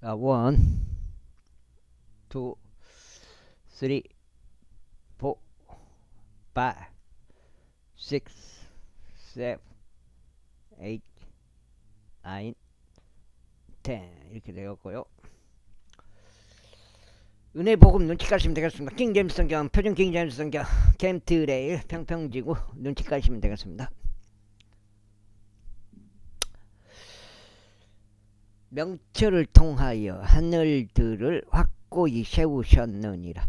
1, 2, 3, 4, 5, 6, 7, 8, 9, 10 이렇게 되었고요. 은혜 복음 눈치 까시면 되겠습니다. 킹제임스 성경, 표준 킹제임스 성경, 캠트레일, 평평지구 눈치 까시면 되겠습니다. 명철을 통하여 하늘들을 확고히 세우셨느니라.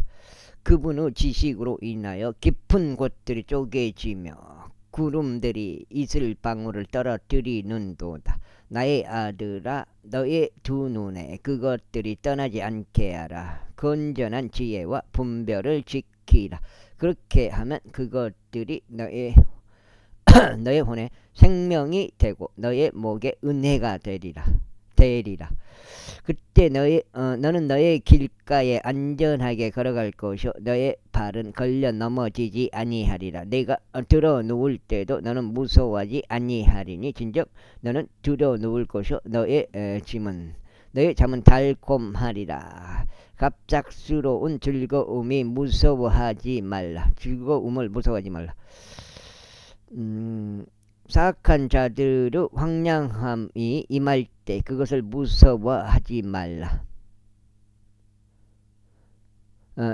그분의 지식으로 인하여 깊은 곳들이 쪼개지며 구름들이 이슬방울을 떨어뜨리는도다. 나의 아들아, 너의 두 눈에 그것들이 떠나지 않게 하라. 건전한 지혜와 분별을 지키라. 그렇게 하면 그것들이 너의 혼에 생명이 되고 너의 목에 은혜가 되리라. 그때 너는 너의 길가에 안전하게 걸어갈 것이요 너의 발은 걸려 넘어지지 아니하리라. 내가 들어 누울 때도 너는 무서워하지 아니하리니 진즉 너는 들어 누울 것이요 너의 잠은 달콤하리라. 갑작스러운 즐거움을 무서워하지 말라. 사악한 자들의 황량함이 임할 때 그것을 무서워하지 말라.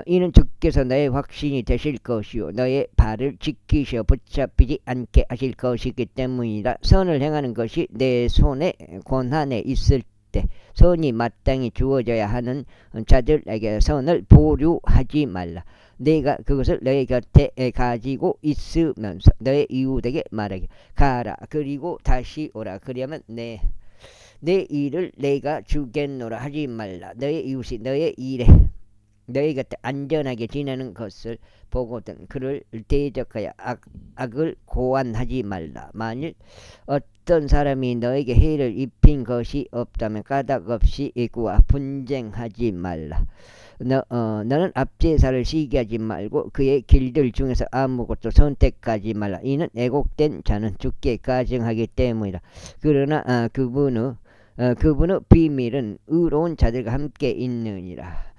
이는 주께서 너의 확신이 되실 것이요 너의 발을 지키셔 붙잡히지 않게 하실 것이기 때문이라. 선을 행하는 것이 내 손에 권한에 있을 때 선이 마땅히 주어져야 하는 자들에게 선을 보류하지 말라. 내가 그것을 너의 곁에 가지고 있으면서 너의 이웃에게 말하게 가라 그리고 다시 오라. 그러면 내 일을 내가 주겠노라 하지 말라. 너의 이웃이 너의 일에 너희 곁에 안전하게 지내는 것을 보거든 그를 대적하여 악을 고안하지 말라. 만일 어떤 사람이 너에게 해를 입힌 것이 없다면 까닭없이 구하 분쟁하지 말라. 너는 앞제사를 시기하지 말고 그의 길들 중에서 아무것도 선택하지 말라. 이는 애곡된 자는 주께 가증하기 때문이라. 그러나 그분의 비밀은 의로운 자들과 함께 있느니라.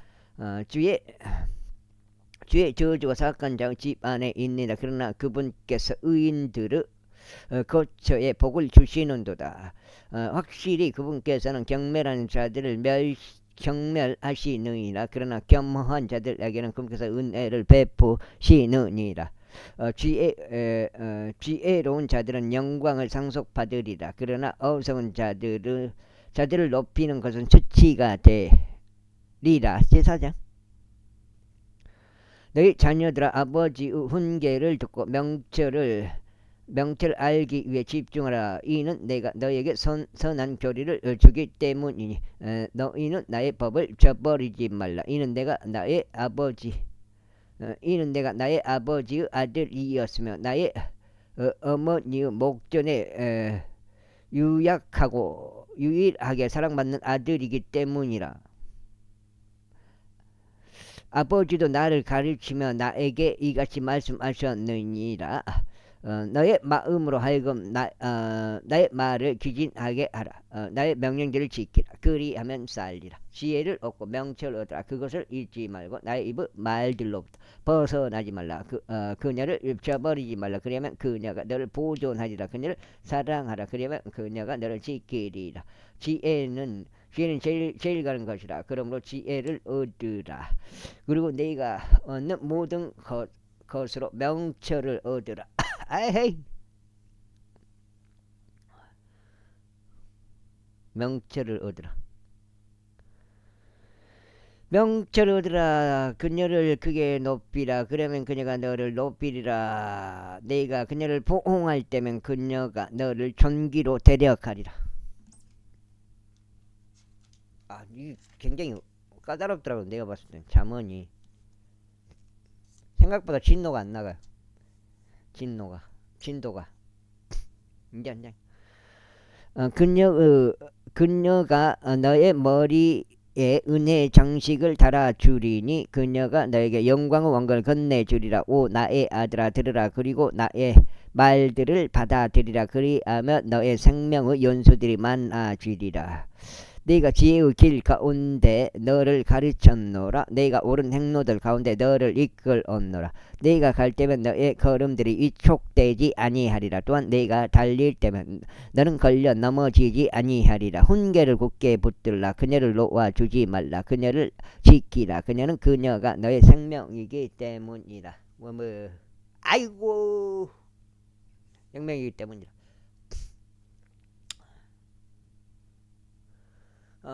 주의 저주와 사악한 자의 집 안에 있느니라. 그러나 그분께서 의인들의 거처에 복을 주시는도다. 확실히 그분께서는 경멸하는 자들을 경멸하시느니라. 그러나 겸허한 자들에게는 그분께서 은혜를 베푸시느니라. 지혜로운 자들은 영광을 상속받으리라. 그러나 어리석은 자들을 높이는 것은 수치가 되리라. 제사장 너희 자녀들아 아버지의 훈계를 듣고 명철을 알기 위해 집중하라. 이는 내가 너에게 선한 교리를 주기 때문이니 너희는 나의 법을 저버리지 말라. 이는 내가 나의 아버지의 아들이었으며 나의 어머니의 목전에 유일하게 사랑받는 아들이기 때문이라. 아버지도 나를 가르치며 나에게 이같이 말씀하셨느니라. 너의 마음으로 하여금 나의 말을 기진하게 하라. 나의 명령들을 지키라. 그리하면 살리라. 지혜를 얻고 명철을 얻으라. 그것을 잊지 말고 나의 입의 말들로부터 벗어나지 말라. 그녀를 저버리지 말라. 그러면 그녀가 너를 보존하리라. 그녀를 사랑하라. 그러면 그녀가 너를 지키리라. 지혜는 제일 가는 것이라. 그러므로 지혜를 얻으라. 그리고 네가 얻는 모든 것으로 명철을 얻으라. 아헤이 명철을 얻으라. 그녀를 크게 높이라. 그러면 그녀가 너를 높이리라. 네가 그녀를 보호할 때면 그녀가 너를 존귀로 데려가리라. 이 굉장히 까다롭더라고. 내가 봤을 땐 잠언이 생각보다 진도가 안 나가요. 진도가 이제 그녀가 너의 머리에 은혜의 장식을 달아주리니 그녀가 너에게 영광의 왕관을 건네주리라. 오 나의 아들아 들으라. 그리고 나의 말들을 받아들이라. 그리하면 너의 생명의 연수들이 많아지리라. 네가 지혜의 길 가운데 너를 가르쳤노라. 네가 옳은 행로들 가운데 너를 이끌었노라. 네가 갈 때면 너의 걸음들이 위축되지 아니하리라. 또한 네가 달릴 때면 너는 걸려 넘어지지 아니하리라. 훈계를 굳게 붙들라. 그녀를 놓아주지 말라. 그녀를 지키라. 그녀는 그녀가 너의 생명이기 때문이라. 아이고, 생명이기 때문이라.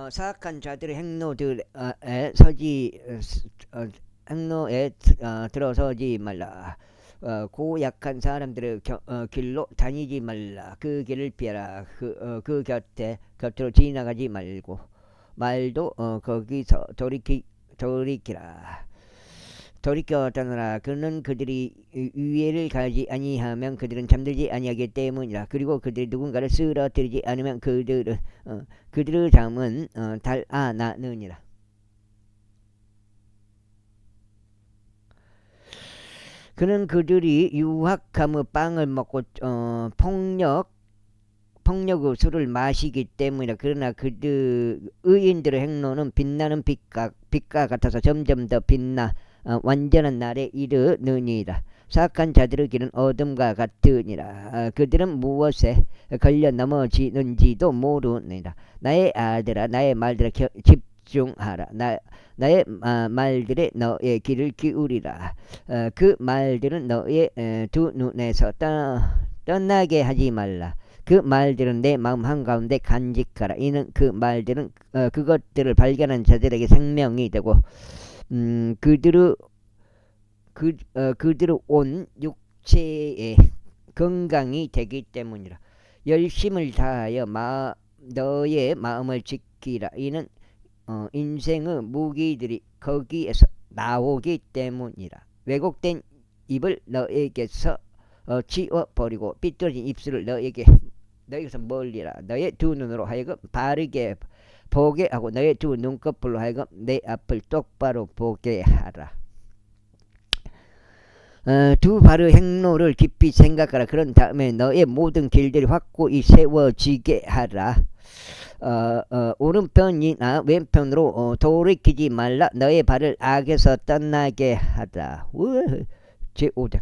사악한 자들의 행로들에 서지 행로에 들어서지 말라. 고약한 사람들의 길로 다니지 말라. 그 길을 피하라. 그 곁으로 지나가지 말고 말도 거기서 돌이키라. 돌이켜 떠나라. 그는 그들이 위해를 가지 아니하면 그들은 잠들지 아니하기 때문이라. 그리고 그들이 누군가를 쓰러뜨리지 않으면 그들의 잠은 달아나느니라. 그는 그들이 유학함의 빵을 먹고 폭력의 술을 마시기 때문이라. 그러나 그들 의인들의 행로는 빛나는 빛과 같아서 점점 더 빛나 완전한 날에 이르느니라. 사악한 자들의 길은 어둠과 같으니라. 그들은 무엇에 걸려 넘어지는지도 모르니라. 나의 아들아, 나의 말들에 집중하라. 나의 말들에 너의 귀를 기울이라. 그 말들은 너의 두 눈에서 떠나게 하지 말라. 그 말들은 내 마음 한가운데 간직하라. 이는 그 말들은 그것들을 발견한 자들에게 생명이 되고 그들의 온 육체의 건강이 되기 때문이라. 열심을 다하여 너의 마음을 지키라. 이는 인생의 무기들이 거기에서 나오기 때문이라. 왜곡된 입을 너에게서 지워버리고 삐뚤어진 입술을 너에게서 멀리라. 너의 두 눈으로 하여금 바르게 보게 하고 너의 두 눈꺼풀로 하여금 내 앞을 똑바로 보게 하라. 두 발의 행로를 깊이 생각하라. 그런 다음에 너의 모든 길들이 확고히 세워지게 하라. 오른편이나 왼편으로 돌이키지 말라. 너의 발을 악에서 떠나게 하라. 제5장.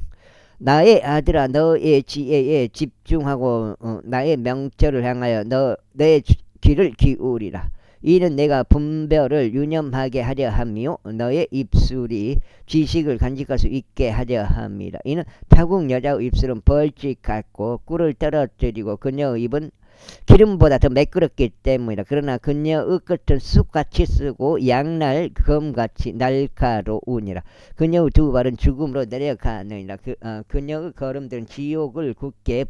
나의 아들아, 너의 지혜에 집중하고 나의 명철을 향하여 너의 귀를 기울이라. 이는 내가 분별을 유념하게 하려 함이요 너의 입술이 지식을 간직할 수 있게 하려 함이라. 이는 타국 여자의 입술은 벌집 같고 꿀을 떨어뜨리고 그녀의 입은 기름보다 더 매끄럽기 때문이라. 그러나 그녀의 끝은 쑥같이 쓰고 양날 검같이 날카로우니라. 그녀의 두 발은 죽음으로 내려가느니라. 그녀의 걸음들은 지옥을 굳게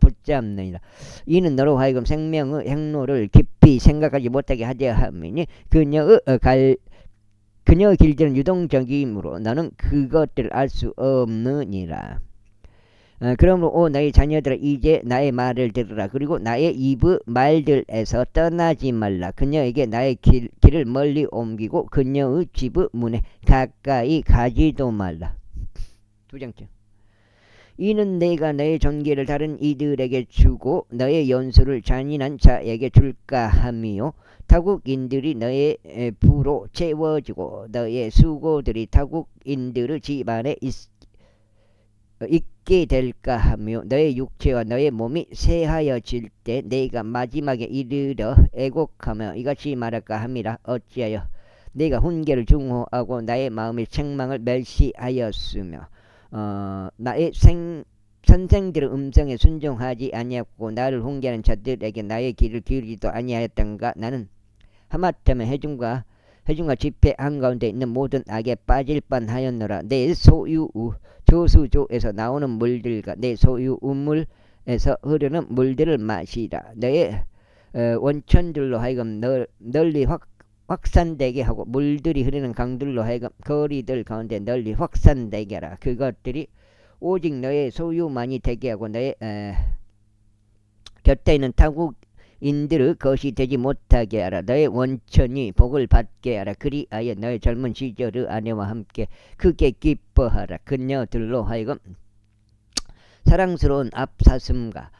붙잡느니라. 이는 너로 하여금 생명의 행로를 깊이 생각하지 못하게 하려 함이니 그녀의 길들은 유동적이므로 너는 그것들을 알 수 없느니라. 그러므로 너희 자녀들아, 이제 나의 말을 들으라. 그리고 나의 입의 말들에서 떠나지 말라. 그녀에게 나의 길을 멀리 옮기고 그녀의 집의 문에 가까이 가지도 말라. 2장째. 이는 내가 너의 존귀를 다른 이들에게 주고 너의 연수를 잔인한 자에게 줄까 함이요 타국인들이 너의 부로 채워지고 너의 수고들이 타국인들의 집안에 있게 될까 하며 너의 육체와 너의 몸이 새하여질 때 내가 마지막에 이르러 애곡하며 이같이 말할까 함이라. 어찌하여 내가 훈계를 중호하고 나의 마음의 책망을 멸시하였으며 나의 선생들의 음성에 순종하지 아니하고 나를 훈계하는 자들에게 나의 귀를 기울이지도 아니하였던가. 나는 하마터면 해중과 집회 한가운데 있는 모든 악에 빠질 뻔하였노라. 내 소유 저수조에서 나오는 물들과 내 소유 우물에서 흐르는 물들을 마시라. 너의 원천들로 하여금 널리 확산되게 하고 물들이 흐르는 강들로 하여금 거리들 가운데 널리 확산되게 하라. 그것들이 오직 너의 소유만이 되게 하고 너의 곁에 있는 타국인들의 것이 되지 못하게 하라. 너의 원천이 복을 받게 하라. 그리하여 너의 젊은 시절의 아내와 함께 크게 기뻐하라. 그녀들로 하여금 사랑스러운 앞사슴과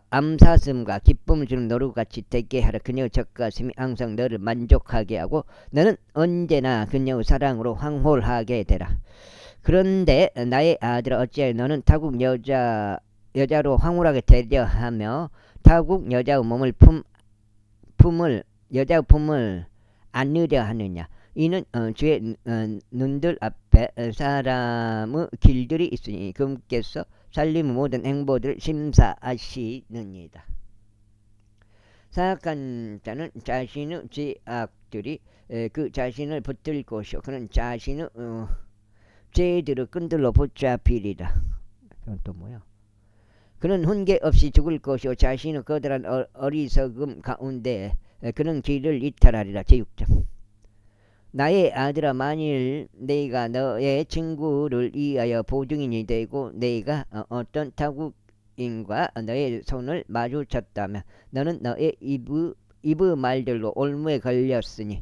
암사슴과 기쁨을 주는 노루같이 되게 하라. 그녀의 젖가슴이 항상 너를 만족하게 하고 너는 언제나 그녀의 사랑으로 황홀하게 되라. 그런데 나의 아들아, 어찌하여 너는 타국 여자로 황홀하게 되려 하며 타국 여자의 여자의 품을 안으려 하느냐. 이는 주의 눈들 앞에 사람의 길들이 있으니 그분께서 살림의 모든 행보들을 심사하시느니이다. 사악한 자는 자신의 죄악들이 그 자신을 붙들 것이요 그는 자신의 죄들을 끈들로 붙잡히리라. 그건 또 뭐야? 그는 훈계 없이 죽을 것이요 자신의 거대한 어리석음 가운데 그는 길을 이탈하리라. 제6장. 나의 아들아, 만일 내가 너의 친구를 위하여 보증인이 되고 내가 어떤 타국인과 너의 손을 마주쳤다면 너는 너의 입의 말들로 올무에 걸렸으니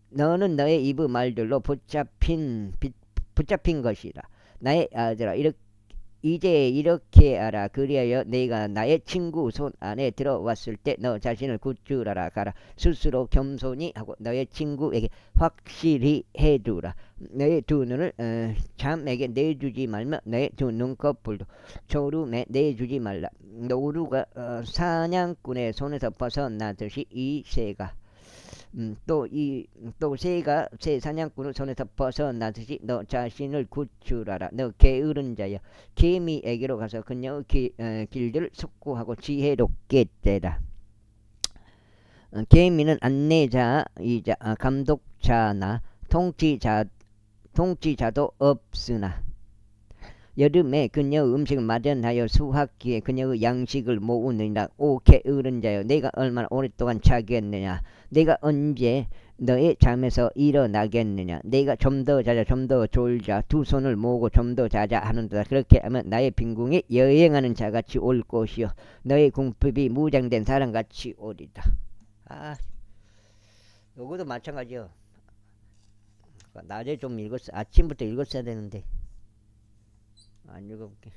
너는 너의 입의 말들로 붙잡힌 것이라. 나의 아들아, 이제 이렇게 알아. 그리하여 내가 나의 친구 손 안에 들어왔을 때 너 자신을 구출하라. 가라. 스스로 겸손히 하고 너의 친구에게 확실히 해두라. 너의 두 눈을 잠에게 내주지 말며 너의 두 눈꺼풀도 졸음에 내주지 말라. 노루가 사냥꾼의 손에서 벗어나듯이 이 새가 또 새가 새 사냥꾼의 손에서 벗어나듯이 너 자신을 구출하라. 너 게으른 자여, 개미에게로 가서 그녀의 길들을 숙고하고 지혜롭게 되라. 개미는 안내자이자 감독자나 통치자도 없으나 여름에 그녀의 음식을 마련하여 수확기에 그녀의 양식을 모으느니라. 오 게으른 자여, 내가 얼마나 오랫동안 자겠느냐. 내가 언제 너의 잠에서 일어나겠느냐. 내가 좀 더 자자 좀 더 졸자 두 손을 모으고 좀 더 자자 하는도다. 그렇게 하면 나의 빈궁이 여행하는 자같이 올 것이요 너의 궁핍이 무장된 사람같이 오리다. 요거도 마찬가지요. 낮에 좀 아침부터 읽었어야 되는데 안 읽어볼게.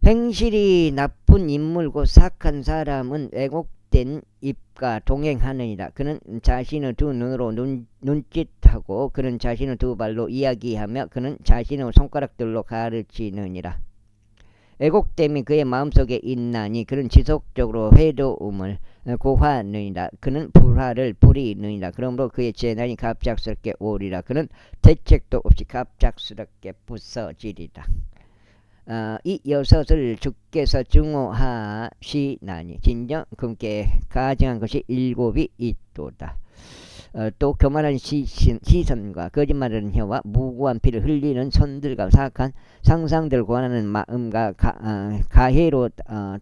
행실이 나쁜 인물고 사악한 사람은 왜곡된 입과 동행하느니라. 그는 자신의 두 눈으로 눈짓하고 그는 자신의 두 발로 이야기하며 그는 자신의 손가락들로 가르치느니라. 왜곡됨이 그의 마음속에 있나니 그는 지속적으로 회도움을 고하느니라. 그는 불화를 부리느니라. 그러므로 그의 재난이 갑작스럽게 오리라. 그는 대책도 없이 갑작스럽게 부서지리라. 이 여섯을 주께서 증오하시나니 진정 그분께 가증한 것이 7이 있도다. 또 교만한 시선과 거짓말하는 혀와 무고한 피를 흘리는 손들과 사악한 상상들 권하는 마음과 가해로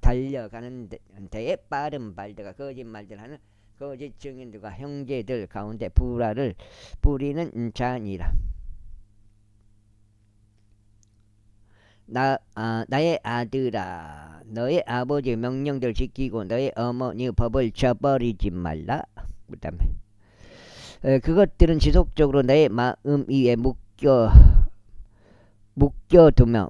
달려가는 데에 빠른 발들과 거짓말들 하는 거짓 증인들과 형제들 가운데 불화를 부리는 자니라. 나의 아들아, 너의 아버지의 명령들을 지키고 너의 어머니의 법을 저버리지 말라. 그 다음에 그것들은 지속적으로 너의 마음 위에 묶어두며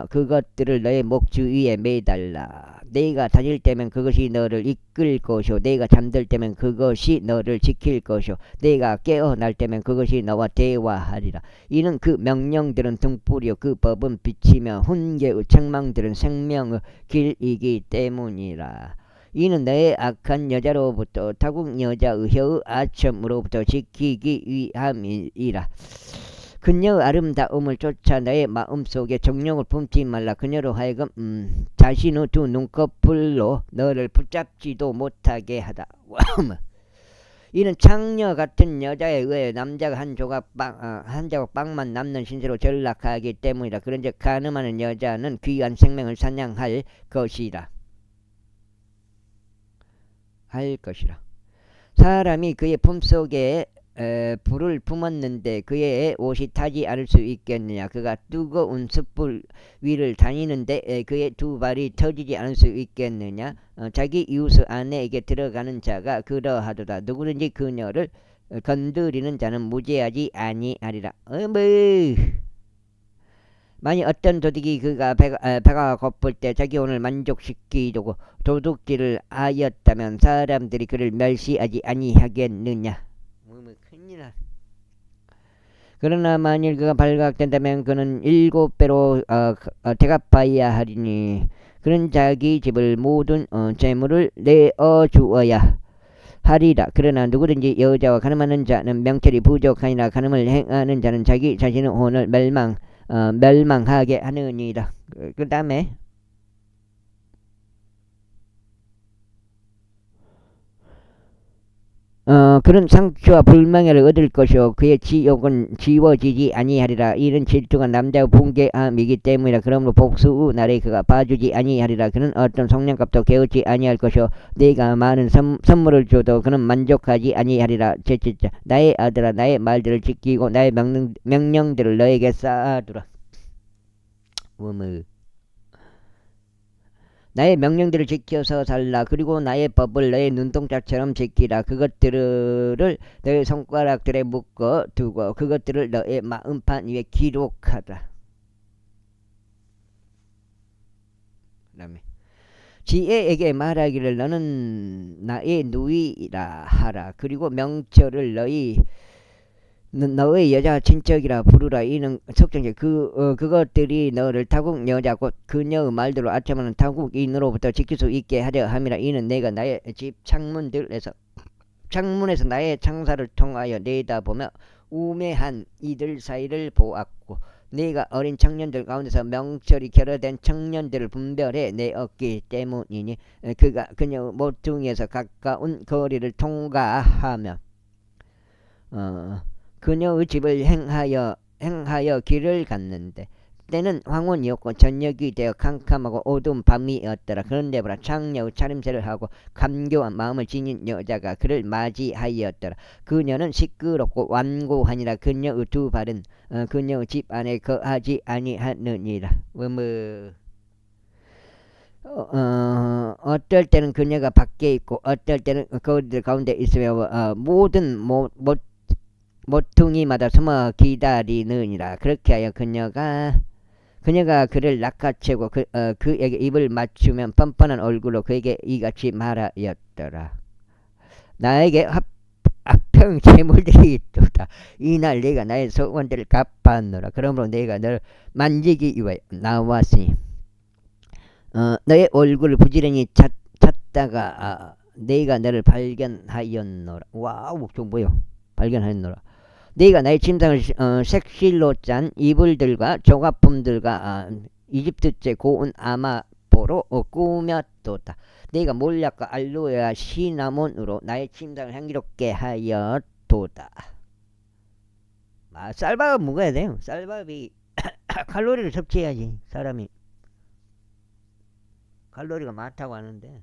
그것들을 너의 목 주위에 매달라. 내가 다닐 때면 그것이 너를 이끌 것이요 내가 잠들 때면 그것이 너를 지킬 것이요 내가 깨어날 때면 그것이 너와 대화하리라. 이는 그 명령들은 등불이요 그 법은 빛이며 훈계의 책망들은 생명의 길이기 때문이라. 이는 너의 악한 여자로부터 타국 여자의 혀의 아첨으로부터 지키기 위함이라. 그녀의 아름다움을 쫓아 너의 마음속에 정욕을 품지 말라. 그녀로 하여금 자신의 두 눈꺼풀로 너를 붙잡지도 못하게 하다. 이는 창녀 같은 여자에 의해 남자가 한 조각 빵만 남는 신세로 전락하기 때문이라. 그런즉 간음하는 여자는 귀한 생명을 사냥할 것이라. 사람이 그의 품속에 불을 품었는데 그의 옷이 타지 않을 수 있겠느냐. 그가 뜨거운 숯불 위를 다니는데 그의 두 발이 터지지 않을 수 있겠느냐. 자기 이웃의 아내에게 들어가는 자가 그러하도다. 누구든지 그녀를 건드리는 자는 무죄하지 아니하리라. 만일 어떤 도둑이 그가 배가 고플 때 자기 혼을 만족시키려고 도둑질을 하였다면 사람들이 그를 멸시하지 아니하겠느냐. 큰일 나. 그러나 만일 그가 발각된다면 그는 7배로 대갚아야 하리니 그는 자기 집을 모든 재물을 내어 주어야 하리라. 그러나 누구든지 여자와 가늠하는 자는 명철이 부족하니라. 가늠을 행하는 자는 자기 자신의 혼을 멸망하게 하느니라. 그 다음에 그런 상처와 불명예를 얻을 것이요 그의 지욕은 지워지지 아니하리라. 이는 질투가 남자의 분개함이기 때문이라. 그러므로 복수 후 날에 그가 봐주지 아니하리라. 그는 어떤 속량값도 개의치 아니할 것이요 네가 많은 선물을 줘도 그는 만족하지 아니하리라. 제치자 나의 아들아 나의 말들을 지키고 나의 명령들을 너에게 쌓아두라. 나의 명령들을 지켜서 살라. 그리고 나의 법을 너의 눈동자처럼 지키라. 그것들을 너의 손가락들에 묶어 두고 그것들을 너의 마음판 위에 기록하라. 그 다음에 지혜에게 말하기를 너는 나의 누이라 하라. 그리고 명철을 너의 여자 친척이라 부르라. 이는 속정제 그것들이 너를 타국 여자 곧 그녀의 말대로 아첨하는 타국인으로부터 지킬 수 있게 하려 함이라. 이는 내가 나의 집 창문에서 나의 창사를 통하여 내다보며 우매한 이들 사이를 보았고 네가 어린 청년들 가운데서 명철이 결여된 청년들을 분별해 내었기 때문이니 그가 그녀의 모퉁이에서 가까운 거리를 통과하며 그녀의 집을 행하여 길을 갔는데 때는 황혼이었고 저녁이 되어 캄캄하고 어두운 밤이었더라. 그런데 보라 창녀의 차림새를 하고 감교한 마음을 지닌 여자가 그를 맞이하였더라. 그녀는 시끄럽고 완고하니라. 그녀의 두 발은 그녀의 집 안에 거하지 아니하느니라. 어떨 때는 그녀가 밖에 있고 어떨 때는 거리들 가운데 있으며 모든 모퉁이마다 숨어 기다리느니라. 그렇게 하여 그녀가 그를 낚아채고 그에게 입을 맞추면 뻔뻔한 얼굴로 그에게 이같이 말하였더라. 나에게 합평 재물들이 있도다. 이날 내가 나의 소원들을 갚았노라. 그러므로 내가 너를 만지기 위하여 나왔으니 너의 얼굴을 부지런히 찾다가 내가 너를 발견하였노라. 와우, 저 뭐요? 발견하였노라. 네가 나의 침상을 색실로 짠 이불들과 조각품들과 이집트제 고운 아마보로 꾸몄도다. 네가 몰약과 알로에와 시나몬으로 나의 침상을 향기롭게 하였도다. 쌀밥은 먹어야 돼요. 쌀밥이 칼로리를 섭취해야지. 사람이 칼로리가 많다고 하는데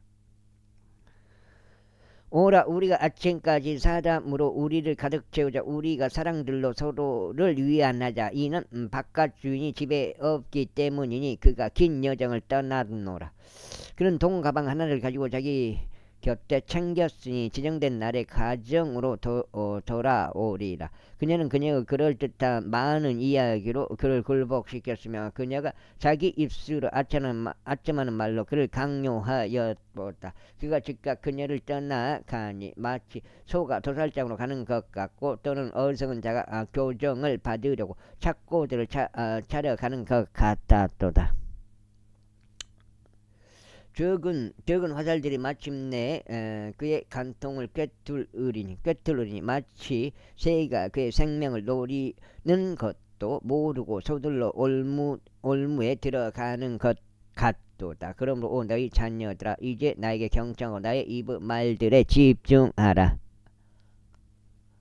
오라 우리가 아침까지 사람으로 우리를 가득 채우자. 우리가 사랑들로 서로를 위안하자. 이는 바깥 주인이 집에 없기 때문이니 그가 긴 여정을 떠나노라. 그는 동 가방 하나를 가지고 자기 곁에 챙겼으니 지정된 날에 가정으로 돌아오리라. 그녀는 그녀의 그럴듯한 많은 이야기로 그를 굴복시켰으며 그녀가 자기 입술로 아첨하는 말로 그를 강요하였다. 그가 즉각 그녀를 떠나가니 마치 소가 도살장으로 가는 것 같고 또는 어리석은 자가 교정을 받으려고 착고들을 차려가는 것 같았도다. 적은 화살들이 마침내 그의 간통을 꿰뚫으리니 마치 새가 그의 생명을 노리는 것도 모르고 서둘러 올무에 들어가는 것 같도다. 그러므로 너희 자녀들아 이제 나에게 경청하고 나의 입의 말들에 집중하라.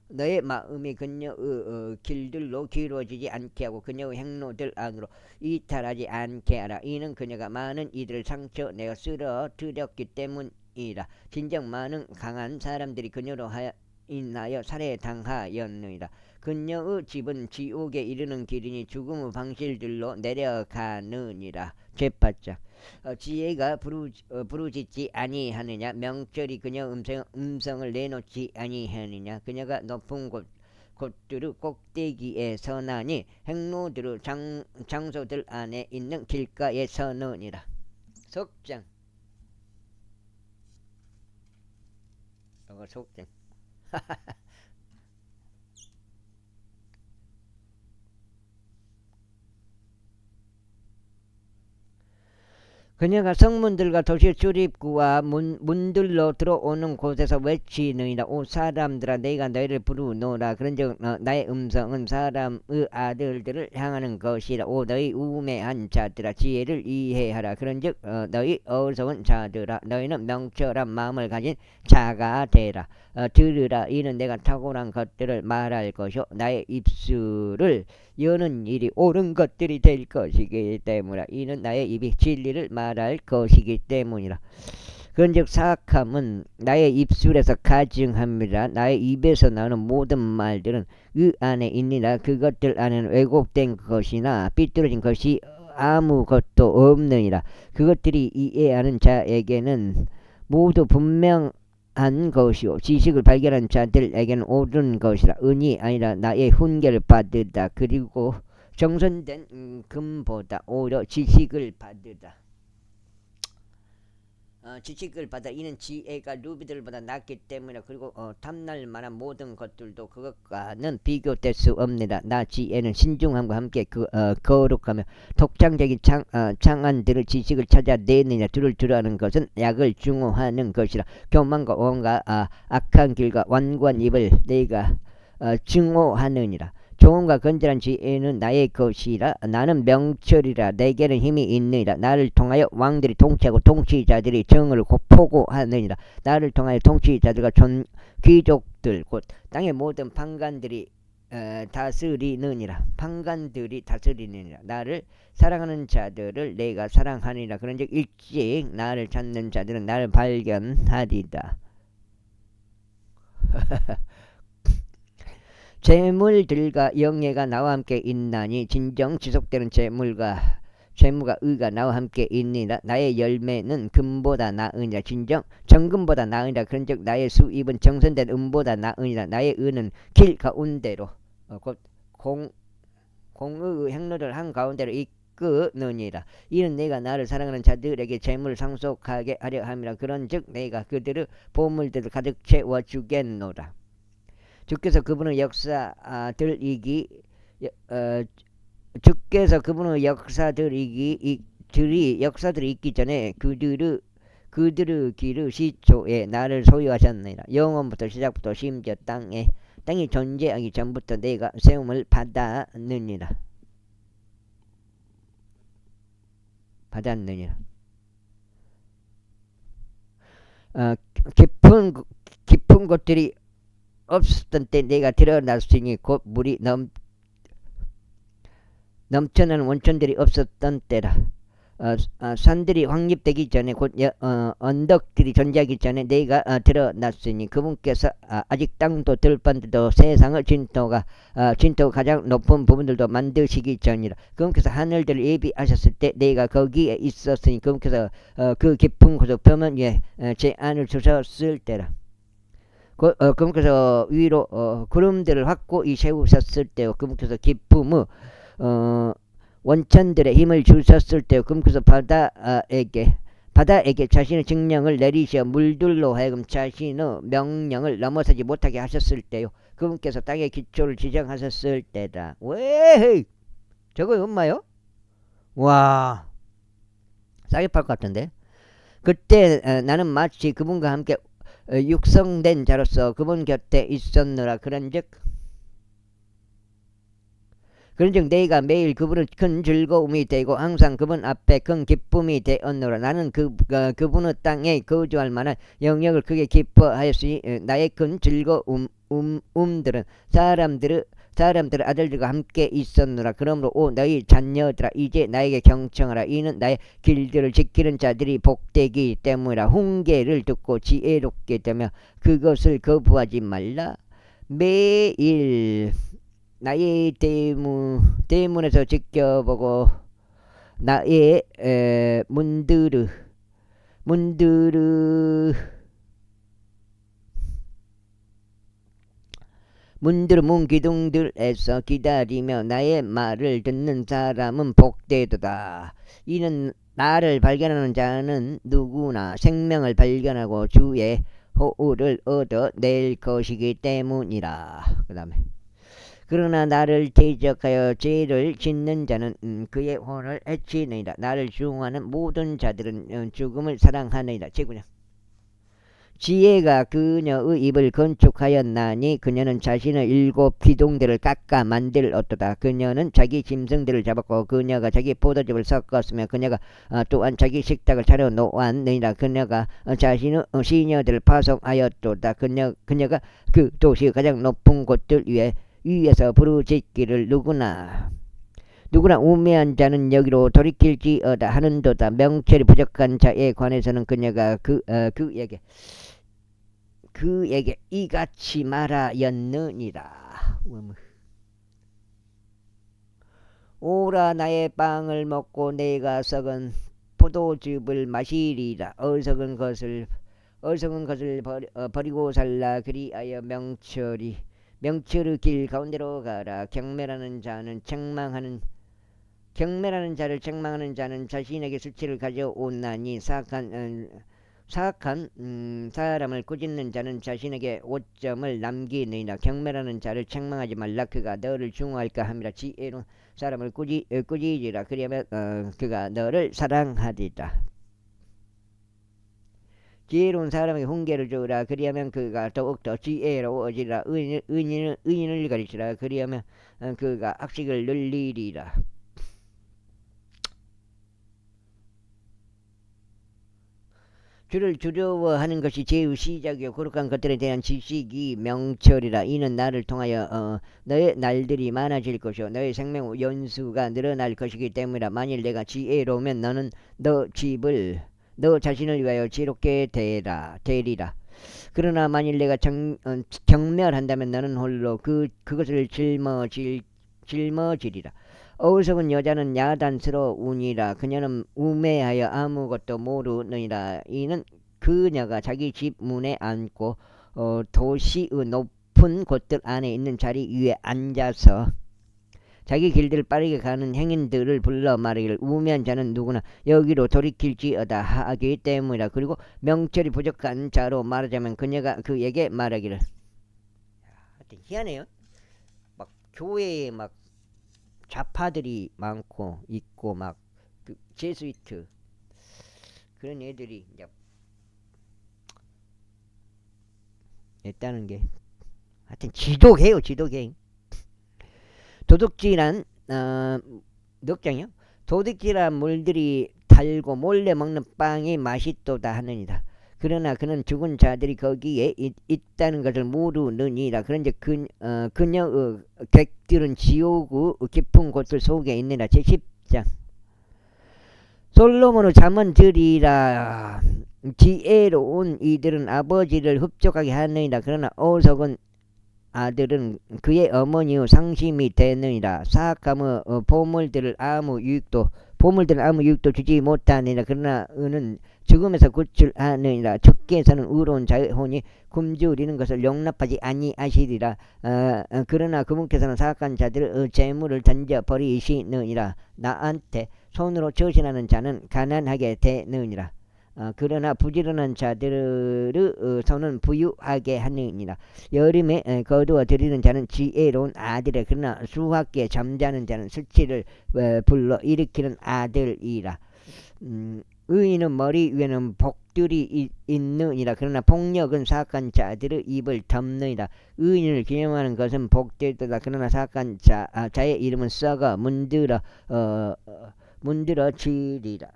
너의 마음이 그녀의 길들로 기울어지지 않게 하고 그녀의 행로들 안으로 이탈하지 않게 하라. 이는 그녀가 많은 이들을 상처내어 쓰러뜨렸기 때문이라. 진정 많은 강한 사람들이 그녀로 인하여 살해당하였느니라. 그녀의 집은 지옥에 이르는 길이니 죽음의 방실들로 내려가느니라. 제파자 지혜가 부르짖지 아니하느냐. 명철이 그녀 음성을 내놓지 아니하느냐. 그녀가 높은 곳 곳들의 꼭대기에 서나니 행로들의 장소들 안에 있는 길가에 서느니라. 속장. 이거 속장. 그녀가 성문들과 도시 출입구와 문들로 들어오는 곳에서 외치느니라. 오 사람들아, 내가 너희를 부르노라. 그런즉 나의 음성은 사람의 아들들을 향하는 것이라. 오 너희 우매한 자들아, 지혜를 이해하라. 그런즉 너희 어리석은 자들아, 너희는 명철한 마음을 가진 자가 되라. 들으라. 이는 내가 탁월한 것들을 말할 것이요 나의 입술을 여는 일이 옳은 것들이 될 것이기 때문이라. 이는 나의 입이 진리를 말할 것이기 때문이라. 그런즉 사악함은 나의 입술에서 가증합니다. 나의 입에서 나오는 모든 말들은 그 안에 있니라. 그것들 안에는 왜곡된 것이나 삐뚤어진 것이 아무것도 없느니라. 그것들이 이해하는 자에게는 모두 분명한 것이요 지식을 발견한 자들에게는 옳은 것이라. 은이 아니라 나의 훈계를 받으다. 그리고 정선된 금보다 오히려 지식을 받으다. 지식을 받아. 이는 지혜가 루비들보다 낫기 때문에. 그리고 탐날 만한 모든 것들도 그것과는 비교될 수 없느라. 나 지혜는 신중함과 함께 거룩하며 독창적인 창안들을 지식을 찾아내느냐. 둘을 두려하는 것은 약을 중호하는 것이라. 교만과 온갖 악한 길과 완고한 입을 내가 증오하느니라. 좋음과 건전한 지혜는 나의 것이라. 나는 명철이라. 내게는 힘이 있느니라. 나를 통하여 왕들이 통치하고 통치자들이 정을 포고하느니라. 나를 통하여 통치자들과 귀족들 곧 땅의 모든 판관들이 다스리느니라. 판관들이 다스리느니라. 나를 사랑하는 자들을 내가 사랑하니라. 그런즉 일찍 나를 찾는 자들은 나를 발견하리다. 재물들과 영예가 나와 함께 있나니 진정 지속되는 재물과 의가 나와 함께 있니라. 나의 열매는 금보다 나으니라. 진정 정금보다 나으니라. 그런즉 나의 수입은 정선된 은보다 나으니라. 나의 은은 길 가운데로 곧 공의 행로를 한 가운데로 이끄느니라. 이는 내가 나를 사랑하는 자들에게 재물을 상속하게 하려 함이라. 그런즉 내가 그들의 보물들을 가득 채워 주겠노라. 주께서 그분의 역사들이기 주께서 그분의 역사들이 있기 전에 그들의 길의 시초에 나를 소유하셨느니라. 영원부터 시작부터 심지어 땅이 존재하기 전부터 내가 세움을 받았느니라. 깊은 곳들이 없었던 때 내가 드러났으니 곧 물이 넘쳐나는 원천들이 없었던 때라. 산들이 확립되기 전에 곧 언덕들이 존재하기 전에 내가 드러났으니 그분께서 아직 땅도 들판들도 세상을 진토가 가장 높은 부분들도 만드시기 전이라. 그분께서 하늘들을 예비하셨을 때 내가 거기에 있었으니 그분께서 그 깊은 곳 표면 위에 제 안을 주셨을 때라. 그분께서 위로 구름들을 확고히 세우셨을 때요. 그분께서 기쁨의 원천들의 힘을 주셨을 때요. 그분께서 바다에게 자신의 증령을 내리시어 물들로 하여금 자신의 명령을 넘어서지 못하게 하셨을 때요. 그분께서 땅의 기초를 지정하셨을 때다. 왜? 저거 엄마요? 와, 싸게 팔 것 같은데. 그때 나는 마치 그분과 함께 육성된 자로서 그분 곁에 있었느라. 그런즉 내가 매일 그분은 큰 즐거움이 되고 항상 그분 앞에 큰 기쁨이 되었노라. 나는 그분의 땅에 거주할 만한 영역을 크게 기뻐하였으니 나의 큰 즐거움들은 사람들의 아들들과 함께 있었노라. 그러므로 오 너희 자녀들아, 이제 나에게 경청하라. 이는 나의 길들을 지키는 자들이 복되기 때문이라. 훈계를 듣고 지혜롭게 되며 그것을 거부하지 말라. 매일 나의 대문에서 지켜보고 나의 문들의 문들 문기둥들에서 기다리며 나의 말을 듣는 사람은 복되도다. 이는 나를 발견하는 자는 누구나 생명을 발견하고 주의 호흡을 얻어낼 것이기 때문이라. 그 다음에 그러나 나를 대적하여 죄를 짓는 자는 그의 혼을 해치느니라. 나를 중하는 모든 자들은 죽음을 사랑하느니라. 제구냐. 지혜가 그녀의 입을 건축하였나니 그녀는 자신의 7 기둥들을 깎아 만들었도다. 그녀는 자기 짐승들을 잡았고 그녀가 자기 포도즙을 섞었으며 그녀가 또한 자기 식탁을 차려 놓았느니라. 그녀가 자신의 시녀들을 파송하였도다. 그녀가 그 도시의 가장 높은 곳들 위에서 부르짖기를 누구나 우매한 자는 여기로 돌이킬지어다 하는도다. 명철이 부족한 자에 관해서는 그녀가 그에게 이같이 말하였느니라. 오라 나의 빵을 먹고 내가 썩은 포도즙을 마시리라. 어리석은 것을 버리고 살라. 그리하여 명철의 길 가운데로 가라. 경멸하는 자를 책망하는 자는 자신에게 수치를 가져오나니 사악한 사람을 꾸짖는 자는 자신에게 오점을 남기느니라. 경멸하는 자를 책망하지 말라. 그가 너를 중화할까 함이라. 지혜로운 사람을 꾸짖으라. 그리하면 그가 너를 사랑하리라. 지혜로운 사람에게 훈계를 주라. 그리하면 그가 더욱더 지혜로워지라. 의인을 가르치라. 그리하면 그가 악식을 늘리리라. 주를 두려워하는 것이 죄의 시작이요 거룩한 것들에 대한 지식이 명철이라. 이는 나를 통하여 너의 날들이 많아질 것이요 너의 생명 연수가 늘어날 것이기 때문이라. 만일 내가 지혜로우면 너는 너 자신을 위하여 지혜롭게 되리라. 그러나 만일 내가 경멸한다면 너는 홀로 그것을 짊어지리라. 어리석은 여자는 야단스러우니라. 그녀는 우매하여 아무것도 모르느니라. 이는 그녀가 자기 집 문에 앉고 도시의 높은 곳들 안에 있는 자리 위에 앉아서 자기 길들을 빠르게 가는 행인들을 불러 말하기를 우매한 자는 누구나 여기로 돌이킬지어다 하기 때문이라. 그리고 명철이 부족한 자로 말하자면 그녀가 그에게 말하기를. 하여튼 희한해요. 막 교회에 막 좌파들이 많고 있고 막 제수이트 그런 애들이 이제 있다는 게 하여튼 지독해요. 지독해. 도둑질한 늑장이요. 도둑질한 물들이 달고 몰래 먹는 빵이 맛있도다 하느니라. 그러나 그는 죽은 자들이 거기에 있다는 것을 모르느니라. 그런데 그녀의 객들은 지옥의 깊은 곳들 속에 있느니라. 제10장. 솔로몬의 잠언 들이라. 지혜로운 이들은 아버지를 흡족하게 하느니라. 그러나 어리석은 아들은 그의 어머니의 상심이 되느니라. 사악함의 보물들은 아무 유익도 주지 못하느니라. 그러나 은은 죽음에서 구출하느니라. 주께서는 의로운 자의 혼이 굶주리는 것을 용납하지 아니하시리라. 그러나 그분께서는 사악한 자들의 재물을 던져버리시느니라. 나한테 손으로 처신하는 자는 가난하게 되느니라. 그러나 부지런한 자들의 손은 부유하게 하느니라. 여름에 거두어 들이는 자는 지혜로운 아들이라. 그러나 수학기에 잠자는 자는 수치를 불러 일으키는 아들이라. 의인은 머리 위에는 복들이 있느니라. 그러나 폭력은 사악한 자들의 입을 덮느니라. 의인을 기념하는 것은 복되도다. 그러나 사악한 자의 이름은 썩어 문드러지리라.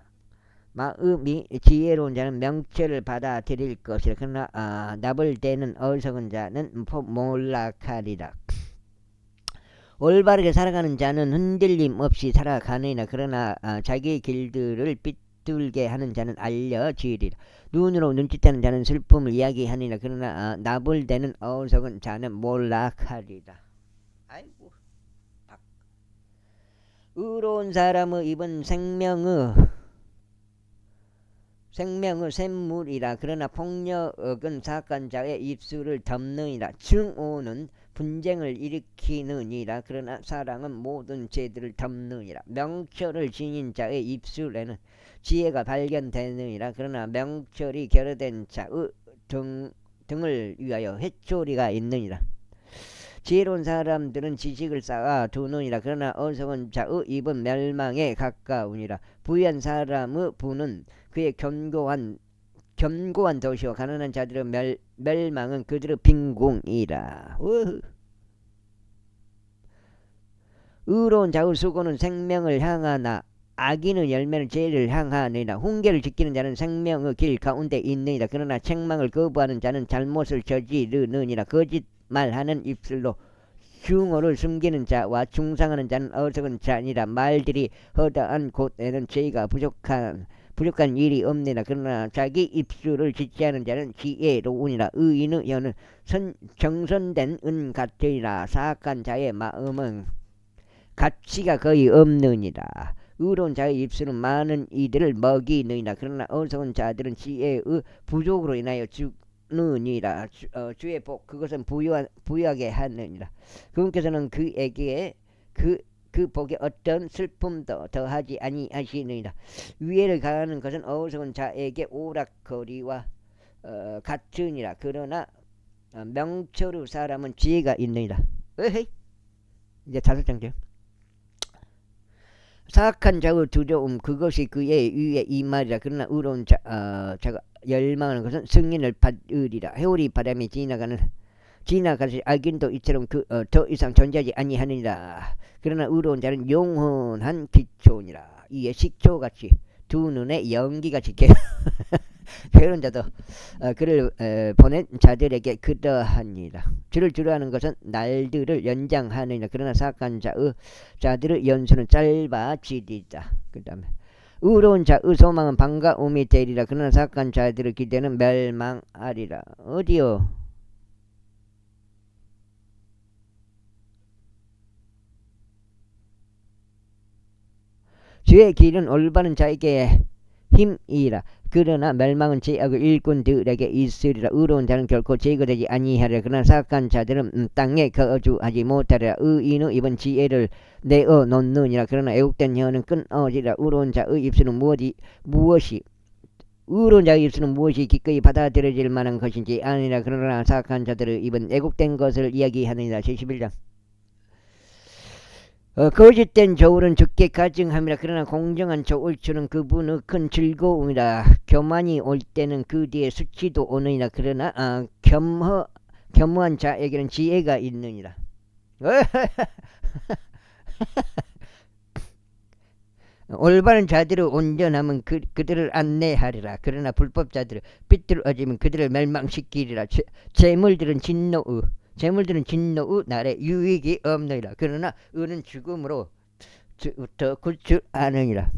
마음이 지혜로운 자는 명철을 받아들일 것이라. 그러나 나불대는 어리석은 자는 몰락하리라. 올바르게 살아가는 자는 흔들림 없이 살아가느니라. 그러나 자기의 길들을 삐뚤게 하는 자는 알려지리라. 눈으로 눈짓하는 자는 슬픔을 이야기하느니라. 그러나 나불대는 어리석은 자는 몰락하리라. 아이고. 의로운 사람의 입은 생명의 샘물이라. 그러나 폭력은 사악한 자의 입술을 덮느니라. 증오는 분쟁을 일으키느니라. 그러나 사랑은 모든 죄들을 덮느니라. 명철을 지닌 자의 입술에는 지혜가 발견되느니라. 그러나 명철이 결여된 자의 등을 위하여 회초리가 있느니라. 지혜로운 사람들은 지식을 쌓아 두느니라. 그러나 어리석은 자의 입은 멸망에 가까우니라. 부유한 사람의 부는 그의 견고한 도시요 가난한 자들의 멸망은 그들의 빈궁이라. 의로운 자의 수고는 생명을 향하나 악인의 열매는 죄를 향하느니라. 훈계를 지키는 자는 생명의 길 가운데 있느니라. 그러나 책망을 거부하는 자는 잘못을 저지르느니라. 거짓말하는 입술로 증오를 숨기는 자와 중상하는 자는 어리석은 자니라. 말들이 허다한 곳에는 죄가 부족한 일이 없느니라. 그러나 자기 입술을 지체하는 자는 지혜로우니라. 의인의 혀는 정선된 은 같으니라. 사악한 자의 마음은 가치가 거의 없느니라. 의로운 자의 입술은 많은 이들을 먹이느니라. 그러나 어리석은 자들은 지혜의 부족으로 인하여 죽느니라. 주의 복 그것은 부유하게 하느니라. 그분께서는 그에게 그 복에 어떤 슬픔도 더하지 아니하시느니라. 위해를 가하는 것은 어리석은 자에게 오락거리와 같으니라. 그러나 명철의 사람은 지혜가 있느니라. 에헤이. 이제 5장째요. 사악한 자의 두려움 그것이 그의 위에 임하리라. 그러나 의로운 자가 열망하는 것은 승인을 받으리라. 해오리 바람이 지나가시 악인도 이처럼 더 이상 존재하지 아니하느니라. 그러나 의로운 자는 영원한 기초니라. 이에 식초같이 두 눈에 연기같이 게으른 자도 그를 보낸 자들에게 그러하니라. 주를 두려워하는 것은 날들을 연장하느니라. 그러나 사악한 자들의 연수는 짧아지리라. 그 다음에 의로운 자의 소망은 반가움이 되리라. 그러나 사악한 자들의 기대는 멸망하리라. 어디요? 주의 길은 올바른 자에게 힘이라. 그러나 멸망은 죄악의 일꾼들에게 있으리라. 의로운 자는 결코 제거되지 아니하리라. 그러나 사악한 자들은 땅에 거주하지 못하리라. 의인의 입은 지혜를 내어 놓느니라. 그러나 애국된 혀는 끊어지리라. 의로운 자의 입술은 무엇이 기꺼이 받아들여질 만한 것인지 아니라. 그러나 사악한 자들의 입은 애국된 것을 이야기하느니라. 71장. 거짓된 저울은 죽게 가증함이라. 그러나 공정한 저울추는 그분의 큰 즐거움이라. 교만이 올 때는 그 뒤에 수치도 오느니라. 그러나 겸허한 자에게는 지혜가 있느니라. 올바른 자들의 온전함은 그들을 안내하리라. 그러나 불법자들을 삐뚤어지면 그들을 멸망시키리라. 재물들은 진노의 날에 유익이 없느니라. 그러나 의는 죽음으로 구출하느니라.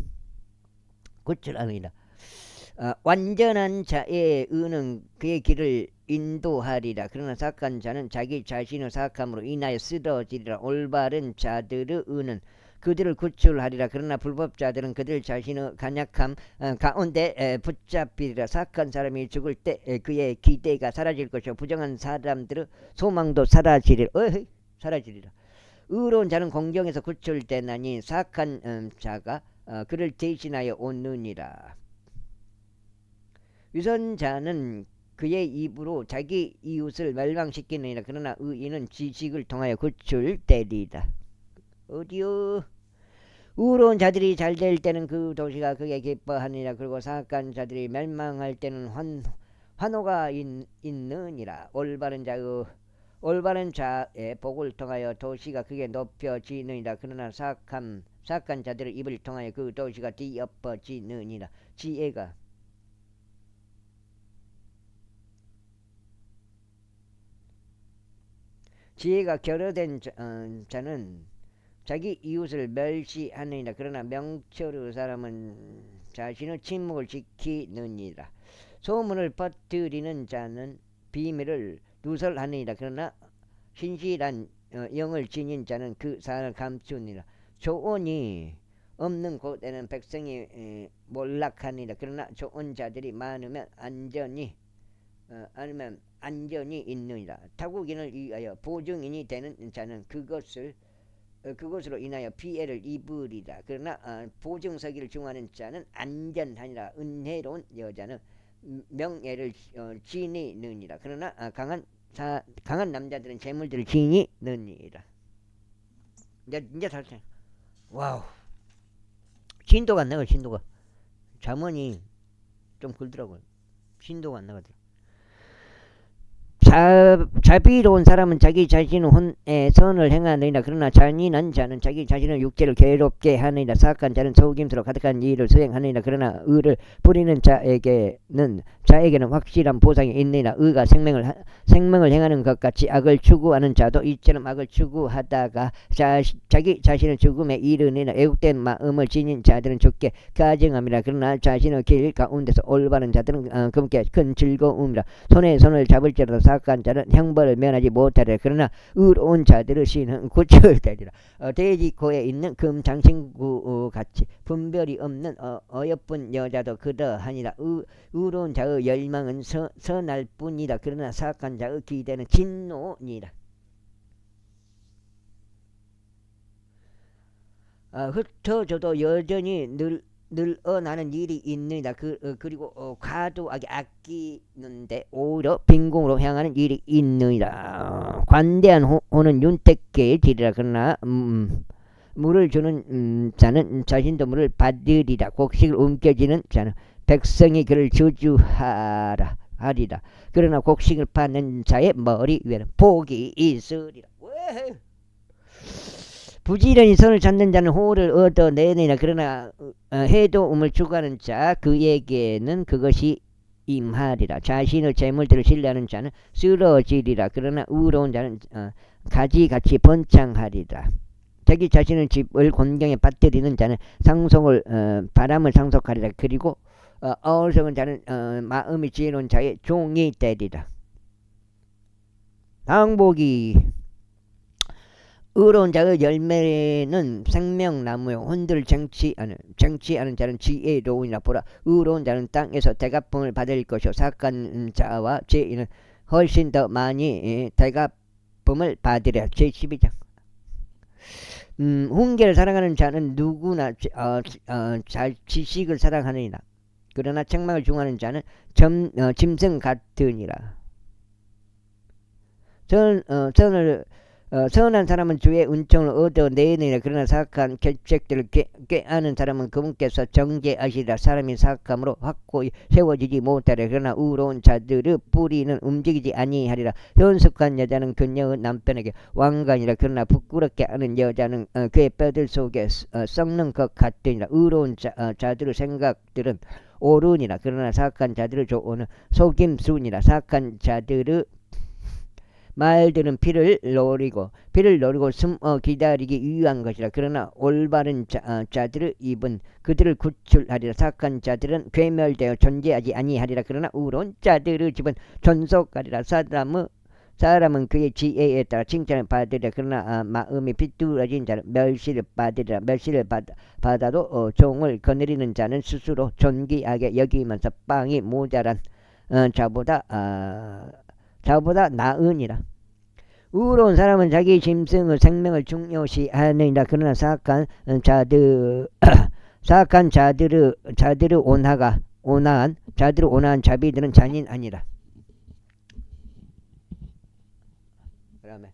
완전한 자의 의는 그의 길을 인도하리라. 그러나 사악한 자는 자기 자신의 사악함으로 인하여 쓰러지리라. 올바른 자들의 의는 그들을 구출하리라. 그러나 불법자들은 그들 자신의 간약함 가운데 붙잡히리라. 사악한 사람이 죽을 때 그의 기대가 사라질 것이요 부정한 사람들의 소망도 사라지리라. 의로운 자는 공경에서 구출되나니 사악한 자가 그를 대신하여 오느니라. 위선자는 그의 입으로 자기 이웃을 멸망시키느니라. 그러나 의인은 지식을 통하여 구출되리라. 어디요? 의로운 자들이 잘 될 때는 그 도시가 그게 기뻐하느니라. 그리고 사악한 자들이 멸망할 때는 환호가 있느니라. 올바른 자의 복을 통하여 도시가 그게 높여지느니라. 그러나 사악한 자들의 입을 통하여 그 도시가 뒤엎어지느니라. 지혜가 결여된 자는 자기 이웃을 멸시하느니라. 그러나 명철의 사람은 자신의 침묵을 지키느니라. 소문을 퍼뜨리는 자는 비밀을 누설하느니라. 그러나 신실한 영을 지닌 자는 그 사안을 감추니라. 조언이 없는 곳에는 백성이 몰락하니라. 그러나 좋은 자들이 많으면 안전이 있느니라. 타국인을 위하여 보증인이 되는 자는 그것으로 인하여 피해를 입으리라. 그러나 보증서기를 중하는 자는 안전하니라. 은혜로운 여자는 명예를 지니느니라. 그러나 강한 남자들은 재물들을 지니느니라. 이제 다시 와우, 신도가 안 나가. 신도가 잠언이 좀 굵더라고요. 신도가 안 나가더라. 자비로운 사람은 자기 자신의 혼에 선을 행하느니라. 그러나 잔인한 자는 자기 자신의 육체를 괴롭게 하느니라. 사악한 자는 속임수로 가득한 일을 수행하느니라. 그러나 의를 부리는 자에게는 확실한 보상이 있느니라. 의가 생명을 행하는 것 같이 악을 추구하는 자도 이처럼 악을 추구하다가 자기 자신의 죽음에 이르느니라. 애국된 마음을 지닌 자들은 죽게 가증함이라. 그러나 자신의 길 가운데서 올바른 자들은 그분께 큰 즐거움이라. 손에 손을 잡을지라도 사악한 자는 형벌을 면하지 못하리라. 그러나 의로운 자들의 신은 고쳐을 되리라. 돼지 코에 있는 금 장신구 같이 분별이 없는 어여쁜 여자도 그러하니라. 의로운 자의 열망은 선할 뿐이라. 그러나 사악한 자의 기대는 진노니라. 흩어져도 여전히 늘어나는 일이 있느니라. 그리고 과도하게 아끼는데 오히려 빈궁으로 향하는 일이 있느니라. 관대한 호는 윤택계의 길이라. 그러나 물을 주는 자는 자신도 물을 받으리라. 곡식을 움켜쥐는 자는 백성이 그를 저주하리라. 그러나 곡식을 받는 자의 머리 위에는 복이 있으리라. 부지런히 선을 찾는 자는 호를 얻어내느니라. 그러나 해도움을 추구하는 자 그에게는 그것이 임하리라. 자신의 재물들을 신뢰하는 자는 쓰러지리라. 그러나 의로운 자는 가지같이 번창하리라. 자기 자신의 집을 곤경에 빠뜨리는 자는 바람을 상속하리라. 그리고 어리석은 자는 마음이 지혜로운 자의 종이 되리라. 당복이 의로운 자의 열매는 생명나무요. 혼들을 쟁취하는 자는 지혜로우니라. 보라, 의로운 자는 땅에서 대가품을 받을 것이요 사악한 자와 죄인은 훨씬 더 많이 대가품을 받으리라. 제12장. 훈계를 사랑하는 자는 누구나 지식을 사랑하느니라. 그러나 책망을 중하는 자는 짐승 같으니라. 선한 사람은 주의 은총을 얻어내느니라. 그러나 사악한 계책들을 꾀하는 사람은 그분께서 정죄하시리라. 사람이 사악함으로 확고히 세워지지 못하리라. 그러나 의로운 자들의 뿌리는 움직이지 아니하리라. 현숙한 여자는 그녀의 남편에게 왕관이라. 그러나 부끄럽게 하는 여자는 그의 뼈들 속에 썩는 것 같으니라. 의로운 자들의 생각들은 옳으니라. 그러나 사악한 자들의 조언은 속임수니라. 사악한 자들의 말들은 피를 노리고 숨어 기다리기 위한 것이라. 그러나 올바른 자들의 입은 그들을 구출하리라. 사악한 자들은 괴멸되어 존재하지 아니하리라. 그러나 의로운 자들의 집은 존속하리라. 사람은 그의 지혜에 따라 칭찬을 받으리라. 그러나 마음이 비뚤어진 자는 멸시를 받으리라. 멸시를 받아도 종을 거느리는 자는 스스로 존귀하게 여기면서 빵이 모자란 자보다 나으니라. 의로운 사람은 자기 짐승의 생명을 중요시하느니라. 그러나 사악한 자들의 온화한 자비들은 잔인하니라. 그다음에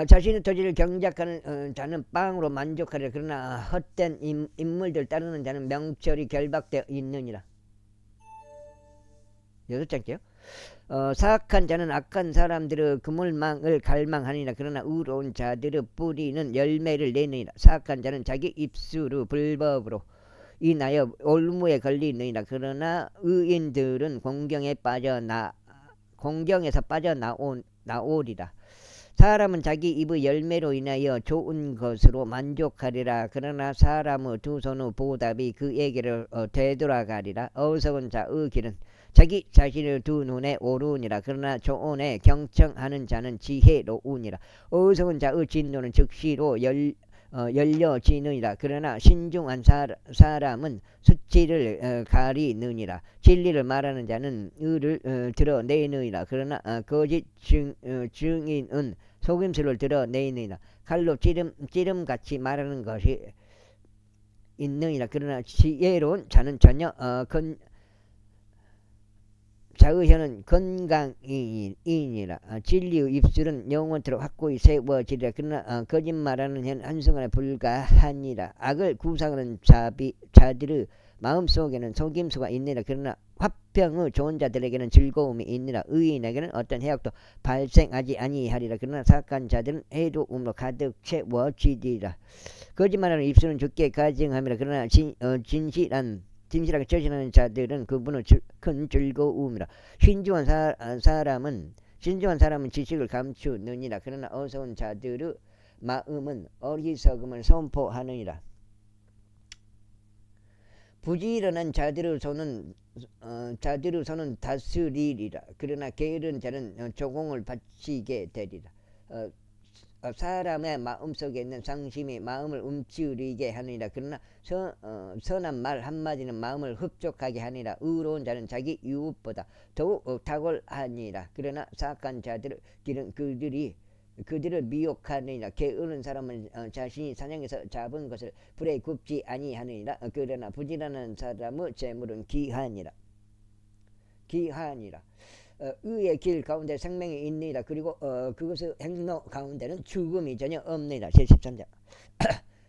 자신의 토지를 경작하는 자는 빵으로 만족하리라. 그러나 헛된 인물들 따르는 자는 명철이 결박되어 있느니라. 6장째요. 사악한 자는 악한 사람들의 그물망을 갈망하니라. 그러나 의로운 자들의 뿌리는 열매를 내느니라. 사악한 자는 자기 입술의 불법으로 인하여 올무에 걸리느니라. 그러나 의인들은 공경에서 빠져나오리라. 사람은 자기 입의 열매로 인하여 좋은 것으로 만족하리라. 그러나 사람의 두 손의 보답이 그에게로 되돌아가리라. 어리석은 자의 길은 자기 자신의 두 눈에 오르니라. 그러나 조언에 경청하는 자는 지혜로우니라. 어리석은 자의 진노는 즉시로 열려지느니라. 그러나 신중한 사람은 수치를 가리느니라. 진리를 말하는 자는 의를 드러내느니라. 그러나 거짓 증인은 속임수를 드러내느니라. 칼로 찌름같이 말하는 것이 있느니라. 그러나 지혜로운 자는 전혀 자의 혀는 건강이니라. 진리의 입술은 영원토록 확고히 세워지리라. 그러나 거짓말하는 혀는 한순간에 불가하니라. 악을 구상하는 자들의 마음속에는 속임수가 있느니라. 그러나 화평의 좋은 자들에게는 즐거움이 있느니라. 의인에게는 어떤 해악도 발생하지 아니하리라. 그러나 사악한 자들은 해로움으로 가득 채워지리라. 거짓말하는 입술은 죽게 가증함이라. 그러나 진실하게 처신하는 자들은 그분의 큰 즐거움이라. 신중한 사람은 지식을 감추느니라. 그러나 어리석은 자들의 마음은 어리석음을 선포하느니라. 부지런한 자들의 손은 다스리리라. 그러나 게으른 자는 조공을 바치게 되리라. 사람의 마음속에 있는 상심이 마음을 움츠리게 하느니라. 그러나 선한 말 한마디는 마음을 흡족하게 하니라. 의로운 자는 자기 이웃보다 더욱 탁월하니라. 그러나 사악한 자들의 길은 그들을 미혹하느니라. 게으른 사람은 자신이 사냥해서 잡은 것을 불에 굽지 아니하느니라. 그러나 부지런한 사람의 재물은 귀하니라. 의의 길 가운데 생명이 있느니라. 그리고 그것의 행로 가운데는 죽음이 전혀 없느니라. 73장.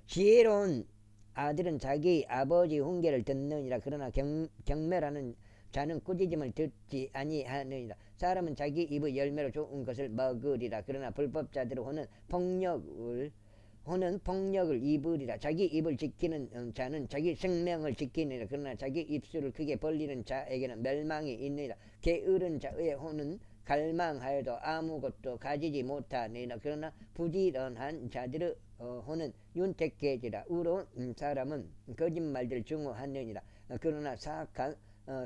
지혜로운 아들은 자기 아버지 훈계를 듣느니라. 그러나 경멸하는 자는 꾸짖음을 듣지 아니하느니라. 사람은 자기 입의 열매로 좋은 것을 먹으리라. 그러나 불법자들의 혼은 폭력을 입으리라. 자기 입을 지키는 자는 자기 생명을 지키느니라. 그러나 자기 입술을 크게 벌리는 자에게는 멸망이 있느니라. 게으른 자의 혼은 갈망하여도 아무것도 가지지 못하느니라. 그러나 부지런한 자들의 혼은 윤택해지라. 의로운 사람은 거짓말들을 증오하느니라. 그러나 사악한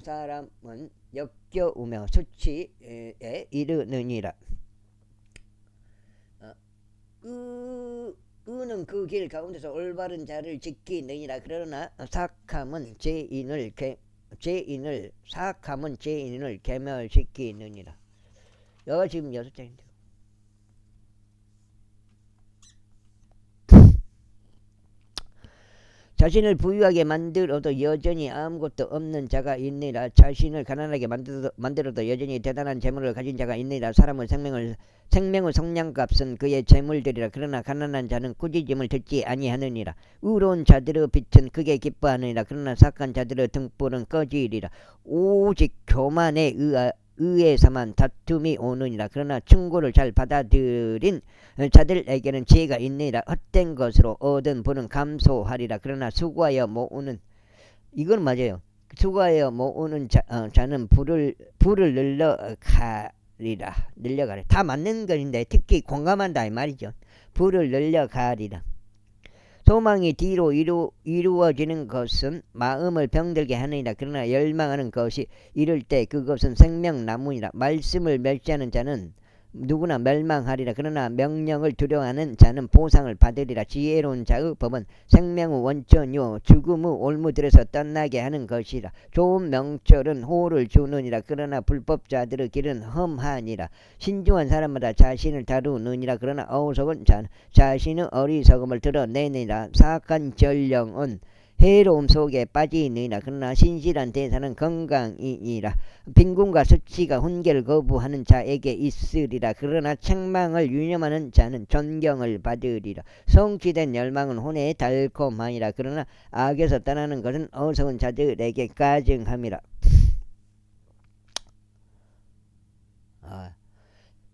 사람은 역겨우며 수치에 이르느니라. 의는 그 길 가운데서 올바른 자를 지키느니라. 그러나 사악함은 죄인을 개멸시키느니라. 여가 지금 6장인데. 자신을 부유하게 만들어도 여전히 아무것도 없는 자가 있느니라. 자신을 가난하게 만들어도 여전히 대단한 재물을 가진 자가 있느니라. 사람의 생명의 성량값은 그의 재물들이라. 그러나 가난한 자는 꾸짖음을 듣지 아니하느니라. 의로운 자들의 빛은 크게 기뻐하느니라. 그러나 사악한 자들의 등불은 꺼지리라. 오직 교만에 의해서만 다툼이 오느니라. 그러나 충고를 잘 받아들인 자들에게는 지혜가 있느니라. 헛된 것으로 얻은 부는 감소하리라. 그러나 수고하여 모으는, 이건 맞아요. 수고하여 모으는 자는 불을 늘려가리라. 다 맞는 것인데 특히 공감한다 이 말이죠. 불을 늘려가리라. 소망이 뒤로 이루어지는 것은 마음을 병들게 하느니라. 그러나 열망하는 것이 이를 때 그것은 생명나무니라. 말씀을 멸시하는 자는 누구나 멸망하리라. 그러나 명령을 두려워하는 자는 보상을 받으리라. 지혜로운 자의 법은 생명의 원천이요 죽음의 올무들에서 떠나게 하는 것이라. 좋은 명철은 호를 주느니라. 그러나 불법자들의 길은 험하니라. 신중한 사람마다 자신을 다루느니라. 그러나 어리석은 자는 자신의 어리석음을 드러내느니라. 사악한 전령은 해로움 속에 빠지느니라. 그러나 신실한 대사는 건강이니라. 빈궁과 수치가 훈계를 거부하는 자에게 있으리라. 그러나 책망을 유념하는 자는 존경을 받으리라. 성취된 열망은 혼에 달콤하니라. 그러나 악에서 떠나는 것은 어리석은 자들에게 가증함이라.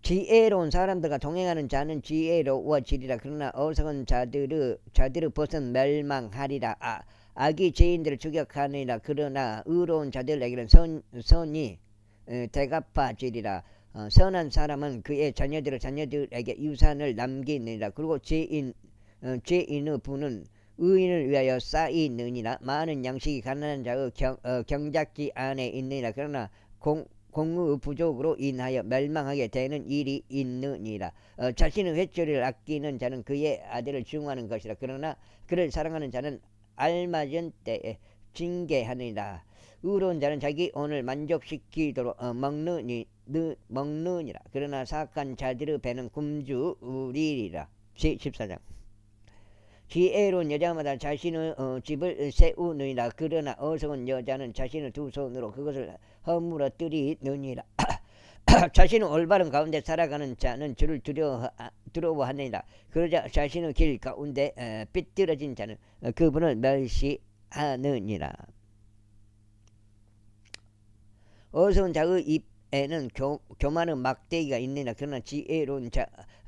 지혜로운 사람들과 동행하는 자는 지혜로워지리라. 그러나 어리석은 자들의 벗은 멸망하리라. 악이 죄인들을 추격하느니라. 그러나 의로운 자들에게는 선이 대갚아지리라. 선한 사람은 그의 자녀들에게 유산을 남기느니라. 그리고 죄인의 부는 의인을 위하여 쌓이느니라. 많은 양식이 가난한 자의 경작지 안에 있느니라. 그러나 공의 부족으로 인하여 멸망하게 되는 일이 있느니라. 자신의 회초리를 아끼는 자는 그의 아들을 증오하는 것이라. 그러나 그를 사랑하는 자는 알맞은 때에 징계하느니라. 의로운 자는 자기 오늘 만족시키도록 먹느니라. 그러나 사악한 자들의 배는 굶주리리라. 14장. 지혜로운 여자마다 자신의 집을 세우느니라. 그러나 어리석은 여자는 자신의 두 손으로 그것을 허물어뜨리느니라. 자신의 올바른 가운데 살아가는 자는 주를 두려워하느니라. 그러자 자신의 길 가운데 삐뚤어진 자는 그분을 멸시하느니라. 어리석은 자의 입에는 교만의 막대기가 있느니라. 그러나 지혜로운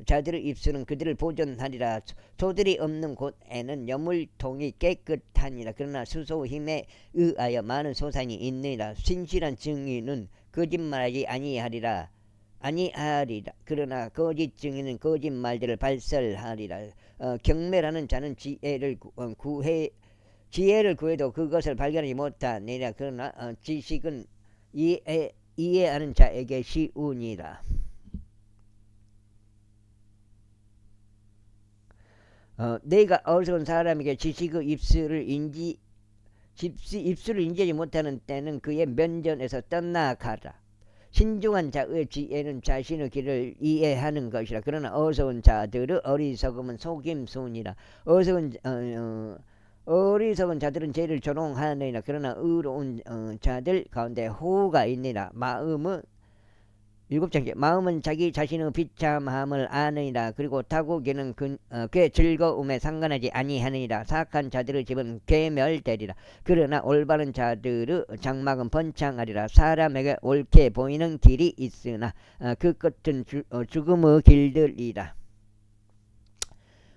자들의 입술은 그들을 보존하리라. 소들이 없는 곳에는 여물통이 깨끗하니라. 그러나 수소 힘에 의하여 많은 소산이 있느니라. 신실한 증인은 거짓말하지 아니하리라. 그러나 거짓 증인은 거짓말들을 발설하리라. 경멸하는 자는 지혜를 구해도 그것을 발견하지 못하느니라. 그러나 지식은 이해하는 자에게 쉬우니라. 내가 어리석은 사람에게 지식의 입술을 인지하지 못하는 때는 그의 면전에서 떠나가라. 신중한 자의 지혜는 자신의 길을 이해하는 것이라. 그러나 어리석은 자들의 어리석음은 속임수니라. 어리석은 자들은 죄를 조롱하느니라. 그러나 의로운 자들 가운데 호가 있느니라. 마음은 자기 자신의 비참함을 아느니라. 그리고 타국에는 그 즐거움에 상관하지 아니하느니라. 사악한 자들의 집은 괴멸되리라. 그러나 올바른 자들의 장막은 번창하리라. 사람에게 옳게 보이는 길이 있으나 그 끝은 죽음의 길들이라.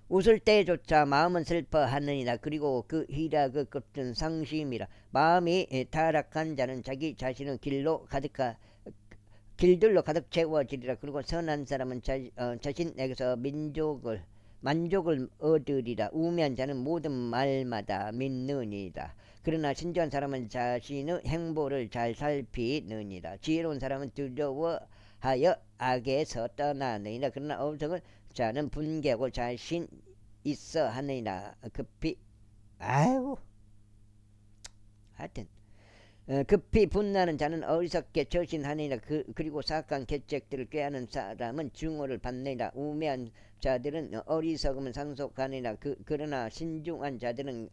웃을 때조차 마음은 슬퍼하느니라. 그리고 그 희락의 끝은 상심이라. 마음이 타락한 자는 자기 자신의 길들로 가득 채워지리라. 그리고 선한 사람은 자신에게서 만족을 얻으리라. 우매한 자는 모든 말마다 믿느니라. 그러나 신중한 사람은 자신의 행보를 잘 살피느니라. 지혜로운 사람은 두려워하여 악에서 떠나느니라. 그러나 어리석은 자는 분개하고 자신 있어 하느니라. 급히 분나는 자는 어리석게 처신하느니라. 그리고 사악한 계책들을 꾀하는 사람은 증오를 받느니라. 우매한 자들은 어리석음을 상속하느니라. 그러나 신중한 자들은